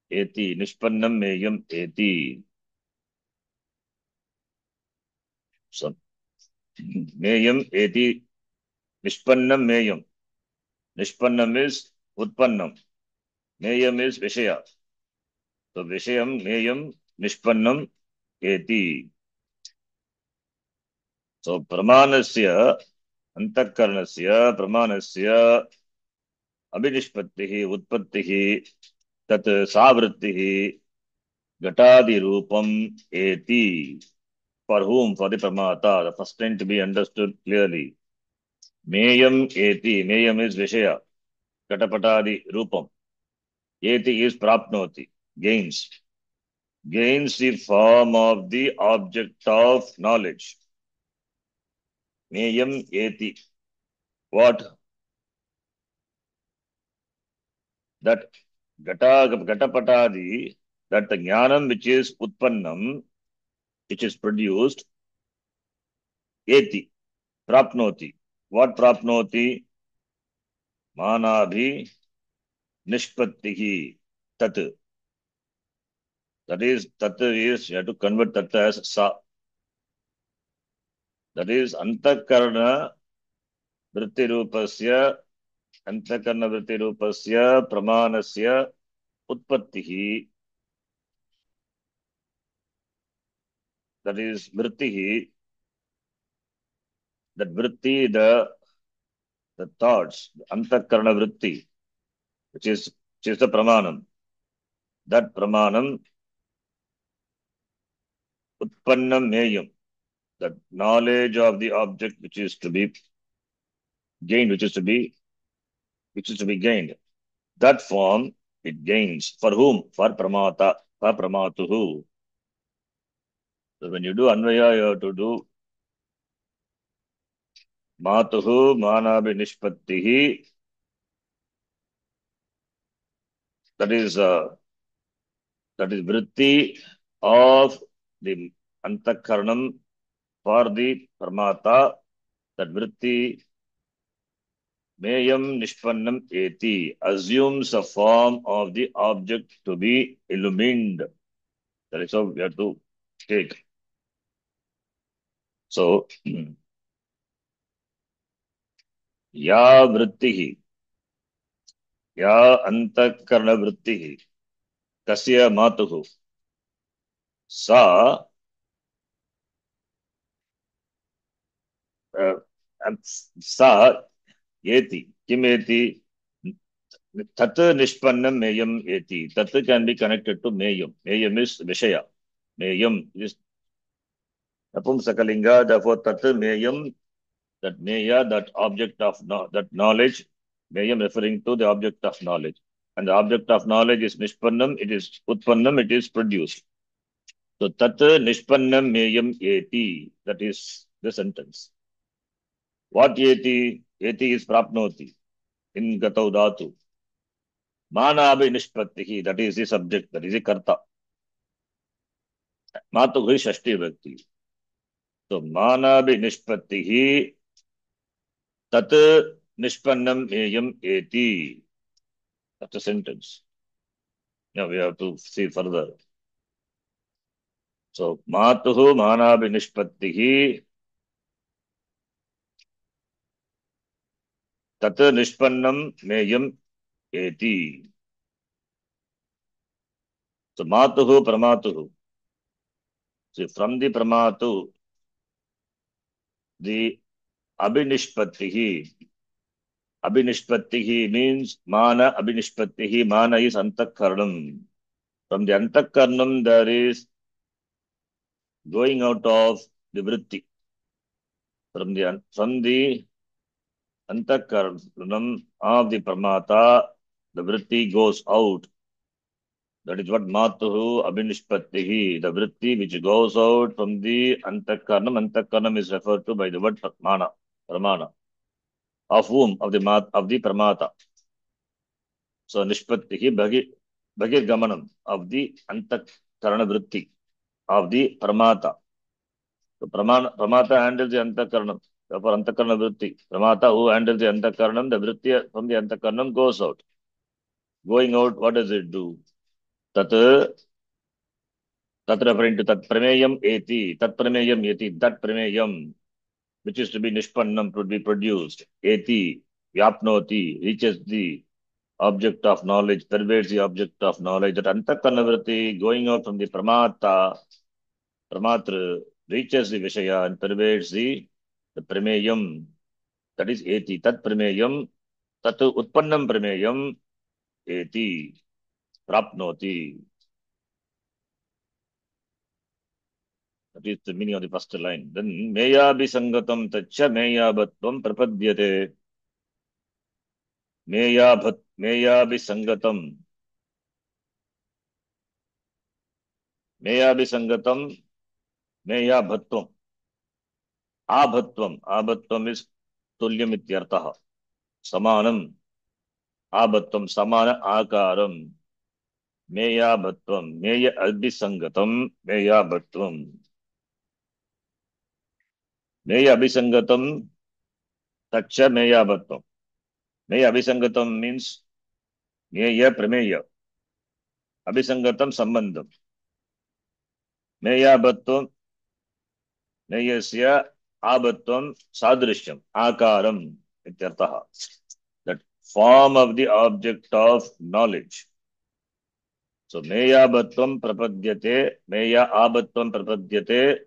eti. Nishpannam Meyam eti. So, Meyam eti. Nishpannam Meyam. Nishpannam is Utpannam. Meyam is Vishaya. So, Vishayam, Meyam, Nishpannam eti. So, Pramanasya, Antakaranasya, Pramanasya, Abhinishpattihi, Utpattihi, Tat Savrittihi, Gatadi Rupam eti. For whom? For the Pramata. The first thing to be understood clearly. Meyam eti. Meyam is Vishaya. Katapatadi Rupam. Eti is Prapnoti. Gains. Gains the form of the object of knowledge. Meyam eti. What? That Gatapatadi, that the Jnanam which is Utpannam, which is produced, eti. Prapnoti. What Prapnoti? Manabhi Nishpattihi. Tat. That is, you have to convert tat as sa. That is, Antakarana Vritti Rupasya, Antakarana Vritti Rupasya, Pramanasya, Utpattihi. That is, Vrittihi. That Vritti, the thoughts, Antakarana Vritti, which is the Pramanam. That Pramanam, Utpannam Meyam. the knowledge of the object which is to be gained, which is to be gained. That form it gains. For whom? For pramata, for pramatuhu. So when you do Anvaya, you have to do Matuhu Manabi Nishpattihi. That is vritti of the Antakaranam for the Pramata. That vritti Mayam Nishpannam Eti assumes a form of the object to be illumined. That is how we have to take. So, Ya Vrittihi, Ya Antakarana Vrittihi, Kasya Matuhu, Sa Sa Yeti, Kimeti, Tat Nishpannam Mayam Eti. Tat can be connected to Mayam. Mayam is Vishaya. Mayam is Napum Sakalinga, therefore Tat Mayam, that Maya, that object of that knowledge, Mayam referring to the object of knowledge. And the object of knowledge is Nishpannam, it is Utpannam, it is produced. So Tat Nishpannam Mayam Eti, that is the sentence. What Eti? Eti is Prapnoti in Gatau Dhatu. Manabhi Nishpattihi, that is the subject, that is the karta. Matu is Shashti Vyakti. So Manabhi Nishpattihi Tat Nishpannam Mayam Eti. That's a sentence. Now we have to see further. So Matuhu Manabhi Nishpattihi Tat Nishpannam Mayam Eti. So Matuhu Pramatuhu. See, from the Pramatu, the Abhinishpattihi. Abhinishpattihi means Mana Abhinishpattihi. Mana is Antakaranam. From the Antakaranam, there is going out of the vritti. From the Antakaranam of the Pramata, the vritti goes out. That is what Matuhu Abhinishpattihi, the vritti which goes out from the Antakaranam. Antakaranam is referred to by the word Mana, Pramana. Of whom? Of the Pramata. So Nishpattihi Bhagir Gamanam of the Antakarana vritti of the Pramata. So Pramata handles the Antakaranam. Therefore Antakarana vritti. Pramata who handles the Antakaranam, the vritti from the Antakaranam goes out. Going out, what does it do? Tat referring to Tat Prameyam Eti. Tat Prameyam Eti. That Prameyam, which is to be Nishpannam, to be produced. Eti, Vyapnoti, reaches the object of knowledge, pervades the object of knowledge. That Antakarana going out from the Pramatra, reaches the Vishaya and pervades the Prameyam. That is Eti. Tat Prameyam, Tat Utpannam Prameyam, Eti, Prapnoti. That is the meaning of the first line. Then Meya Bisangatam Tacha Meya Bhatvam Prapadyate. Meya Bisangatam. Meya Bisangatam, Meya Bhatvam. Abhatvam is Tulyam Ityartaha. Samanam. Abhatvam, Samana Akaram. Meya Bhatvam. Meya Abhisangatam, Meya Bhatvam. Meya Abhisangatam, Tacha Meya Bhatvam. Meya Abhisangatam means Meya Prameya. Abhisangatam Sambandham. Meya Bhatvam, Meyasya Abhatvam Sadrishyam. Akaram Ityartaha. That form of the object of knowledge. So Meya Bhatvam Prapadyate, Meya Abhatvam Prapadyate,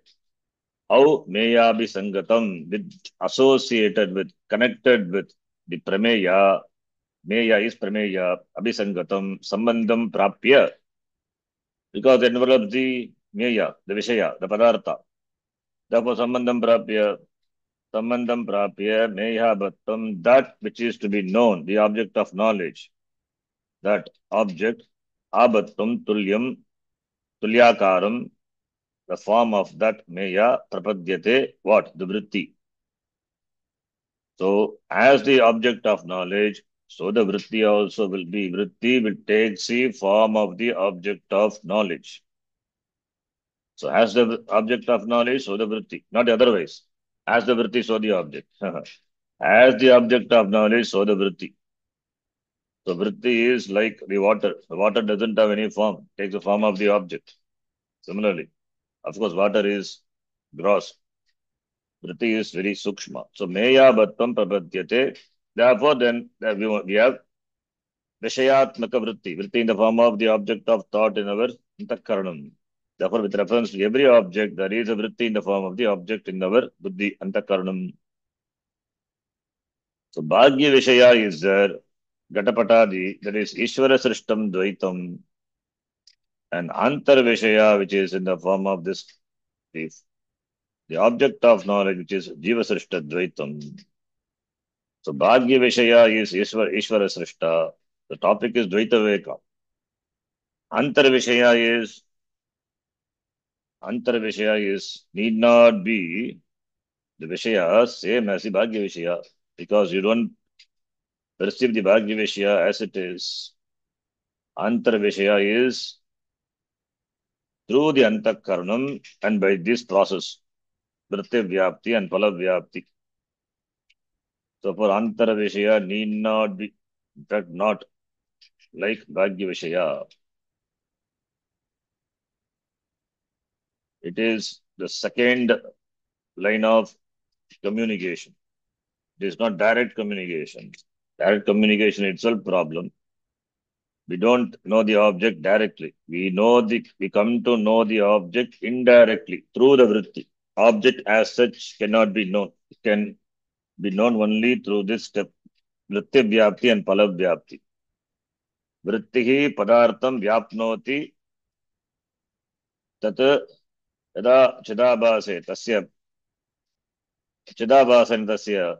how Meya Bisangatam, with associated with, connected with the Prameya. Meya is Prameya, Abhisangatam, Sambandham Prapya, because it envelops the Meya, the Vishaya, the Padartha. Therefore, sambandham prapya, meyabattam, that which is to be known, the object of knowledge, that object, abattam, tulyam, tulyakaram, the form of that meya, prapadyate, what? The vritti. So, as the object of knowledge, so the vritti also will be. Vritti will take the form of the object of knowledge. So, as the object of knowledge, so the vritti, not otherwise. As the vritti, so the object. As the object of knowledge, so the vritti. So, vritti is like the water. The water doesn't have any form, it takes the form of the object. Similarly, of course, water is gross. Vritti is very sukshma. So, meya bhattam prapadyate. Therefore, then we have Vishayatmaka vritti, vritti in the form of the object of thought in our antakaranam. Therefore, with reference to every object, there is a vritti in the form of the object in our buddhi, antakaranam. So, Bhagya Vishaya is there, Gatapatadi, that is Ishvara Srishtam Dvaitam, and Antar Vishaya, which is in the form of this, the object of knowledge, which is Jiva Srishta Dvaitam. So, Bhagya Vishaya is Ishvara Srishta. The topic is Dvaita Viveka. Antar Vishaya is need not be the Vishaya same as the Bhagya Vishaya, because you don't perceive the Bhagya Vishaya as it is. Antar Vishaya is through the Antakaranam and by this process, Vritti Vyapti and Phala Vyapti. So for Antar Vishaya need not be, in fact, not like Bhagya Vishaya. It is the second line of communication. It is not direct communication. Direct communication itself problem. We don't know the object directly. We come to know the object indirectly through the vritti. Object as such cannot be known. It can be known only through this step. Vritti vyapti and phala vyapti. Vrittihi padartham vyapnoti tat yada chidabhase tasya chidabhasan tasya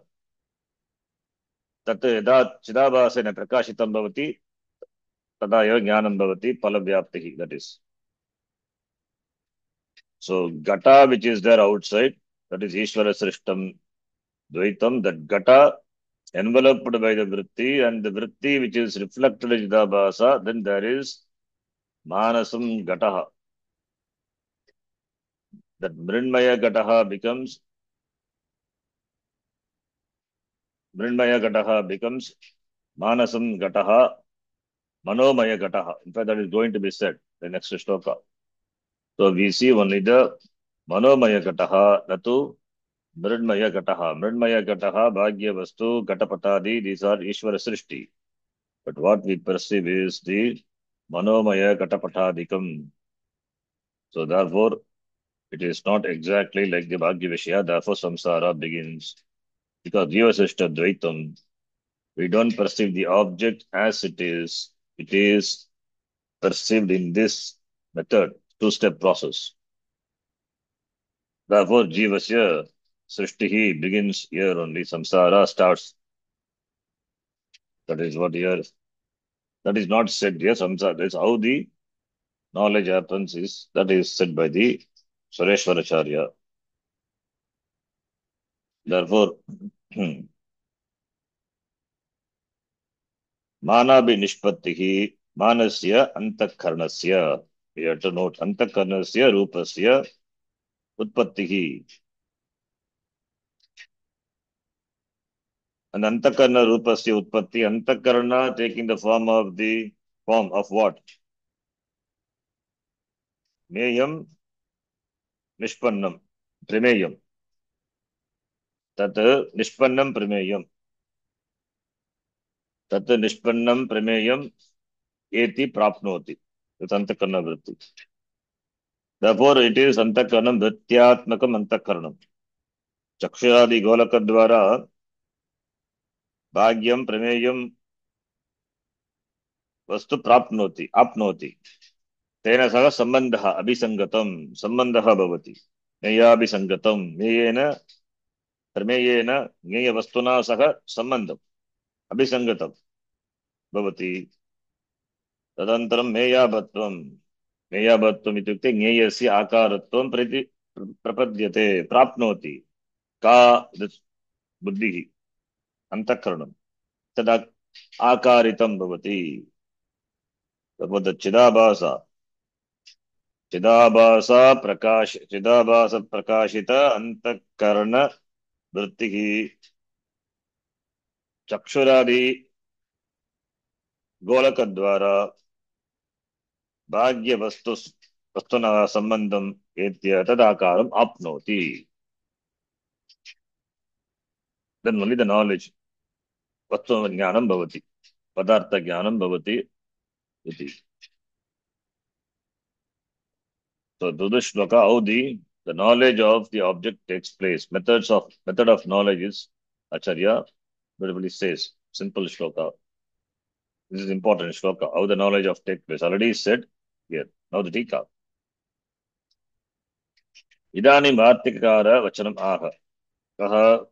tat yada chidabhasena prakashitam bhavati tada eva jnanam bhavati phala vyaptihi. That is. So gata, which is there outside, that is Ishvara Srishtam Dvaitam, that gata enveloped by the vritti, and the vritti which is reflected in Chidabhasa, then there is Manasam Gataha. That Mrinmaya Gataha becomes Manasam Gataha, Manomaya Gataha. In fact, that is going to be said the next shloka. So we see only the Manomaya Gataha, Natu Mridmaya Gataha. Mridmaya Gataha, Bhagya Vastu, Gatapatadi, these are Ishvara Srishti. But what we perceive is the Manomaya Gatapatadikam. So therefore, it is not exactly like the Bhagya Vishaya, therefore samsara begins. Because Jiva Srishta Dvaitam, we don't perceive the object as it is perceived in this method, two-step process. Therefore, Jivasya Srishtihi begins here only, samsara starts. That is what here, that is not said here, samsara. That is how the knowledge happens, that is said by the Sureshwaracharya. Therefore, Manabhi Nishpattihi Manasya Antakarnasya. We have to note Antakarnasya Rupasya Utpattihi. And Antakarna Rupasya Utpatti, Antakarna taking the form of what? Meyam Nishpannam Primeyam. Tat Nishpannam Primeyam. Tat Nishpannam Primeyam Eti Prapnoti. It's Antakarna Vritti. Therefore, it is Antakaranam Vrityatmakam Antakaranam. Chakshuradi Golaka Dwara Bhagyam Prameyam Vastu Prapnoti, Apnoti. Tena Saga Sambandha, Abhisangatam, Sambandha Bhavati. ज्ञेयाभिसङ्गतं ज्ञेयेन प्रमेयेन ज्ञेयवस्तुना सह सम्बन्धम् अभिसङ्गतं भवति। तदनन्तरं ज्ञेयाबत्वम् इत्युक्ते ज्ञेयस्य आकारत्वं प्रपद्यते प्राप्नोति का बुद्धिः अन्तःकरणं तदा आकारितं भवति। चिदाभास प्रकाशित अंतःकरण वृत्ति चक्षुरादि गोलक द्वारा भाग्य वस्तुना Sambandam एत्य तदाकारम आप्नोति। Then only the knowledge वस्तु ज्ञानं भवति पदार्थ ज्ञानं भवति इति। So to this shloka, how the knowledge of the object takes place. Method of knowledge is Acharya beautifully says. Simple shloka. This is important shloka. How the knowledge of takes place. Already said here. Now the tika. Idani Bhartikara Vachanam Aha. Kaha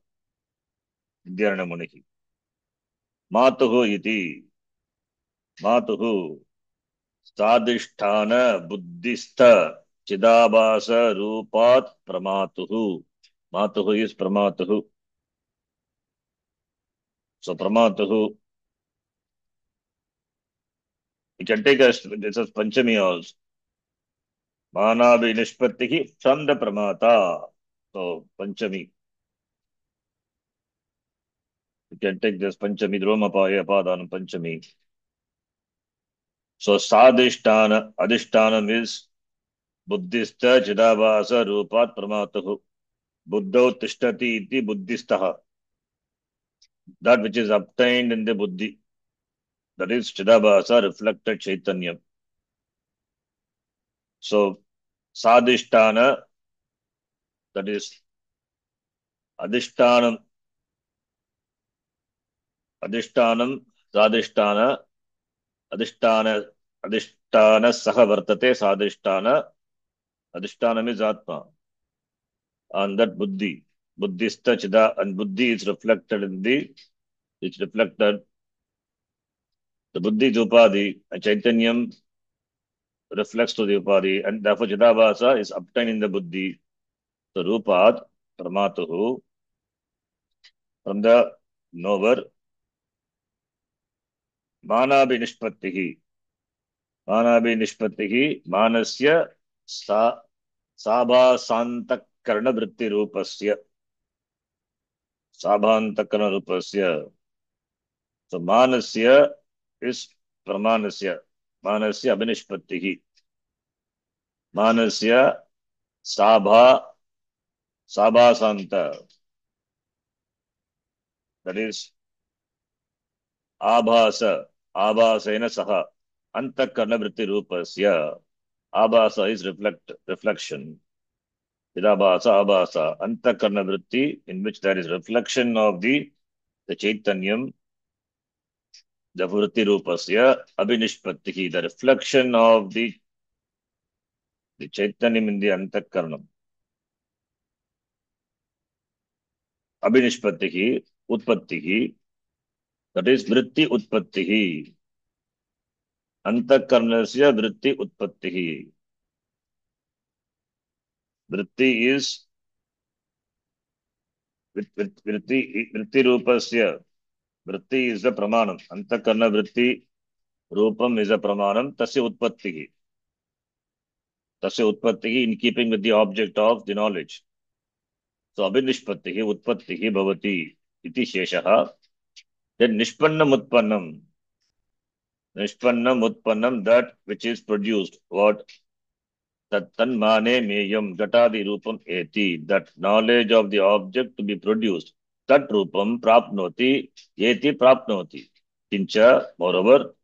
Vidyarana Munihi. Matuhu iti. Matuhu. Sadhisthana Buddhista Chidabhasa Rupat Pramatuhu. Matuhu is Pramatuhu. So Pramatuhu. You can take this as Panchami also. Manabhi Nishpattihi from the Pramata. So Panchami. You can take this Panchami Dromapaya Padanam Panchami. So Sadhisthana, Adhishthanam is Buddhista Chidabhasa Rupat Pramatuhu. Buddho Tishtati iti Buddhistaha. That which is obtained in the Buddhi. That is Chidabhasa reflected Chaitanya. So Sadhisthana, that is Adhishthanam, Sadhisthana, Adhisthana Saha Vartate Sadhisthana. Adhisthana is Atma. And that Buddhi, Buddhista Chida, and Buddhi is reflected in it's reflected. The Buddhi is Upadhi, and Chaitanyam reflects to the Upadhi, and therefore Chidabhasa is obtained in the Buddhi. So Rupad, Pramatuhu, from the knower, Manabhi Nishpattihi, Manasya Sabhasantakarna Vritti Rupasya. Sabhantakarna Rupasya. So Manasya is Pramanasya. Manasya Abhinishpattihi. Manasya Sabhasanta. That is Abhasena Saha. Antakarna Vritti Rupasya. Abhasa is reflection. Chidabhasa, Abhasa. Antakarna Vritti, in which there is reflection of the Chaitanyam. The Vritti Rupasya, Abhinishpattihi, the reflection of the Chaitanyam in the Antakarnam. Abhinishpattihi, Utpattihi, that is Vritti Utpattihi. Antakarnasya Vritti Utpattihi. Vritti is Vritti Rupasya. Vritti is the Pramanam. Antakarna Vritti Rupam is a Pramanam. Tasya Utpattihi. Tasya Utpattihi in keeping with the object of the knowledge. So Abhinishpattihi Utpattihi Bhavati iti Sheshaha. Then Nishpannam Utpannam, that which is produced. What? Tattan Mane Meyam Gatadi Rupam Eti. That knowledge of the object to be produced. Tat Rupam Prapnoti Eti Prapnoti. Kincha, moreover,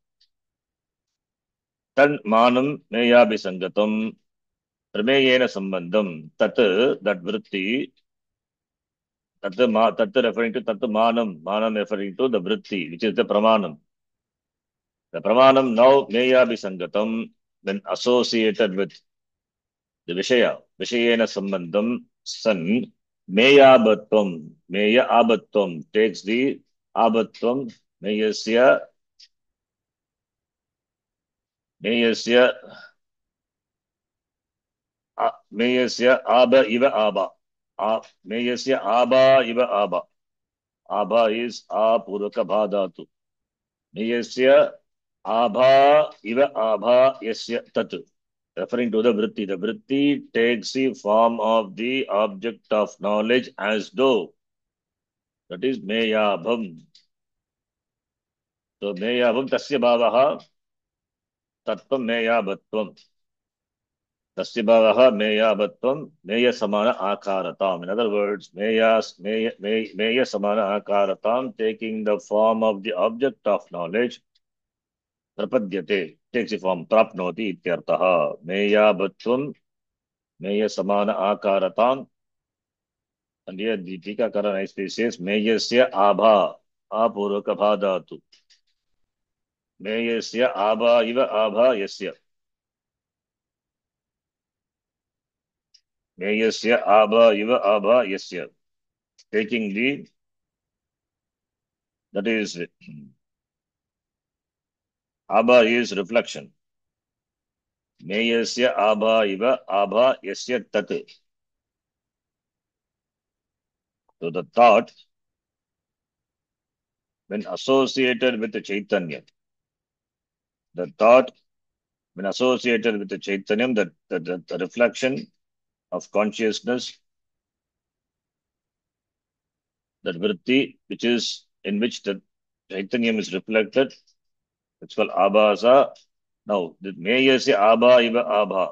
Tan Manam Meyabhisangatam Prameyena Sambandham. Tat, that vritti, Tat referring to Tat Manam referring to the vritti, which is the Pramanam. The Pramanam now Meyabhisangatam, when associated with the Vishaya, विषयेन सम्बन्धं सन् मेयाबत्वं मेय आबत्वं takes the आबत्वं मेयस्य मेयस्य मेयस्य आब इव आबा मेयस्य आबा इव आबा आबा is पूर्वक बाधातु मेयस्य आभा इव आभा यस्य तत् referring to the vritti. The vritti takes the form of the object of knowledge as though. That is meyabham. So meyabham tasya bhavaha tattvam meyabatvam. Tasya bhavaha meyabatvam meya samana akaratam. In other words, meya samana akaratam, taking the form of the object of knowledge. Prapadyate takes the form prapnoti ityartaha. Meyabatvam meya samana akaratam. And here the Tikakara nicely says, Meyasya Abha, Apurvaka Bhadatu. Meyasya Abha iva Abha Yasya. Meyasya Abha iva Abha Yasya. Taking the, that is, Abha is reflection. Meyasya Abha iva Abha Yasya Tat. So the thought, when associated with the Chaitanya, the thought, when associated with the Chaitanyam, the reflection of consciousness, that vritti, which is in which the Chaitanyam is reflected, it's called abhasa. Now, the meyasya abha iva abha.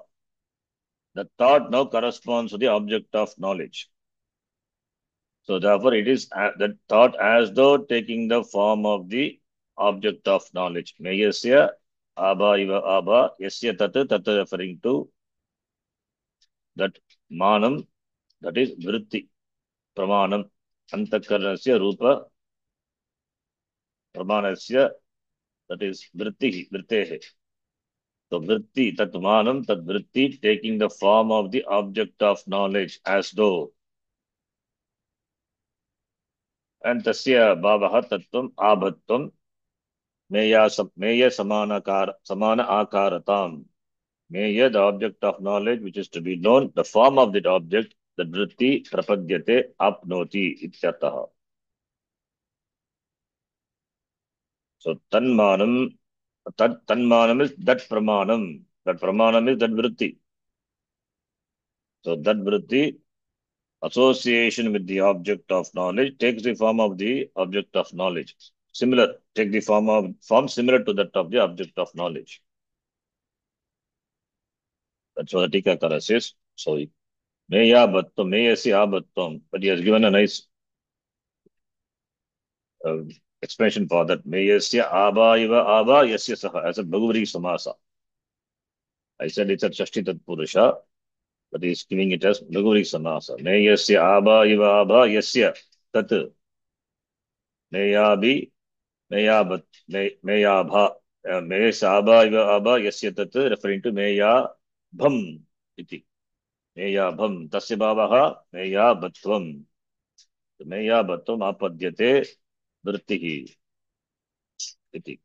The thought now corresponds to the object of knowledge. So therefore, it is that thought as though taking the form of the object of knowledge. Meyasya abha iva abha yasya tat referring to that manam, that is vritti, pramanam, antakaranasya rupa, pramanasya, that is vrittehe. So vritti, tat manam, tat vritti, taking the form of the object of knowledge as though. And tasya bhavaha tattvam abhatvam meya samana akaratam. Meya, the object of knowledge which is to be known, the form of that object, the vritti prapadyate apnoti ityataha. So tanmanam is that pramanam. That pramanam is that vritti. So that vritti, association with the object of knowledge, takes the form of the object of knowledge. Take the form similar to that of the object of knowledge. That's what the Tikakara says. So, meya bhattam, meyasi abhattam. But he has given a nice explanation for that. Meyasya abha iva abha yasya saha, as a Bhagavati samasa. I said it's a Shashti Tat Purusha, but he is giving it as Bhagavati samasa. Meyasya abha iva abha yasya tat. Meyabi, meyabhat, meyabha. Meyasya abha iva abha yasya tat, referring to meyabham iti. Meyabham tasya bhavaha meyabhatvam. Meyabhatvam apadyate vrittihi iti.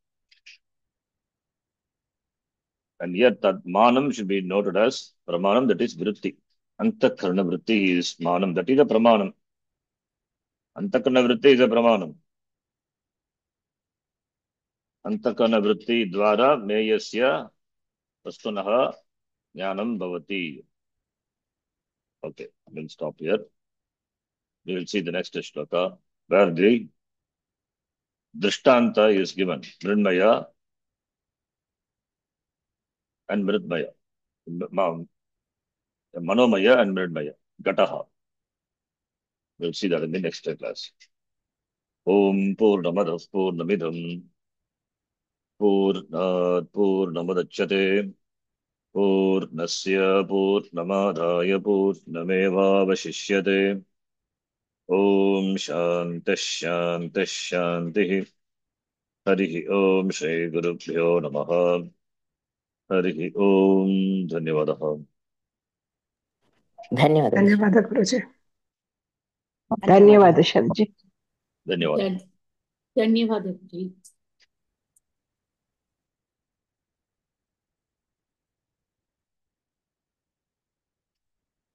And yet that manam should be noted as pramanam, that is vritti. Antakarna vritti is manam, that is a pramanam. Antakarna vritti is a pramanam. Antakarna vritti dvara meyasya vastunaha jnanam bhavati. Okay, we'll stop here. We will see the next shloka where the drishtanta is given. Mridmaya and Mridmaya. Manomaya and Mridmaya. Gataha. We'll see that in the next class. Om Purnamadah Purnamidam Purnat Purnamadachyate Purnasya Purnamadaya Purnamevavashishyate. Om Shanti Shanti Shanti. Harihi Om Shri Gurubhyo Namaha. Harihi Om. Dhanyavadaha. ಧನ್ಯವಾದ ಧನ್ಯವಾದ ಗುರುಜಿ. ಧನ್ಯವಾದ ಧನ್ಯವಾದ ಶರಜ್ಜಿ. ಧನ್ಯವಾದ. ಧನ್ಯವಾದ.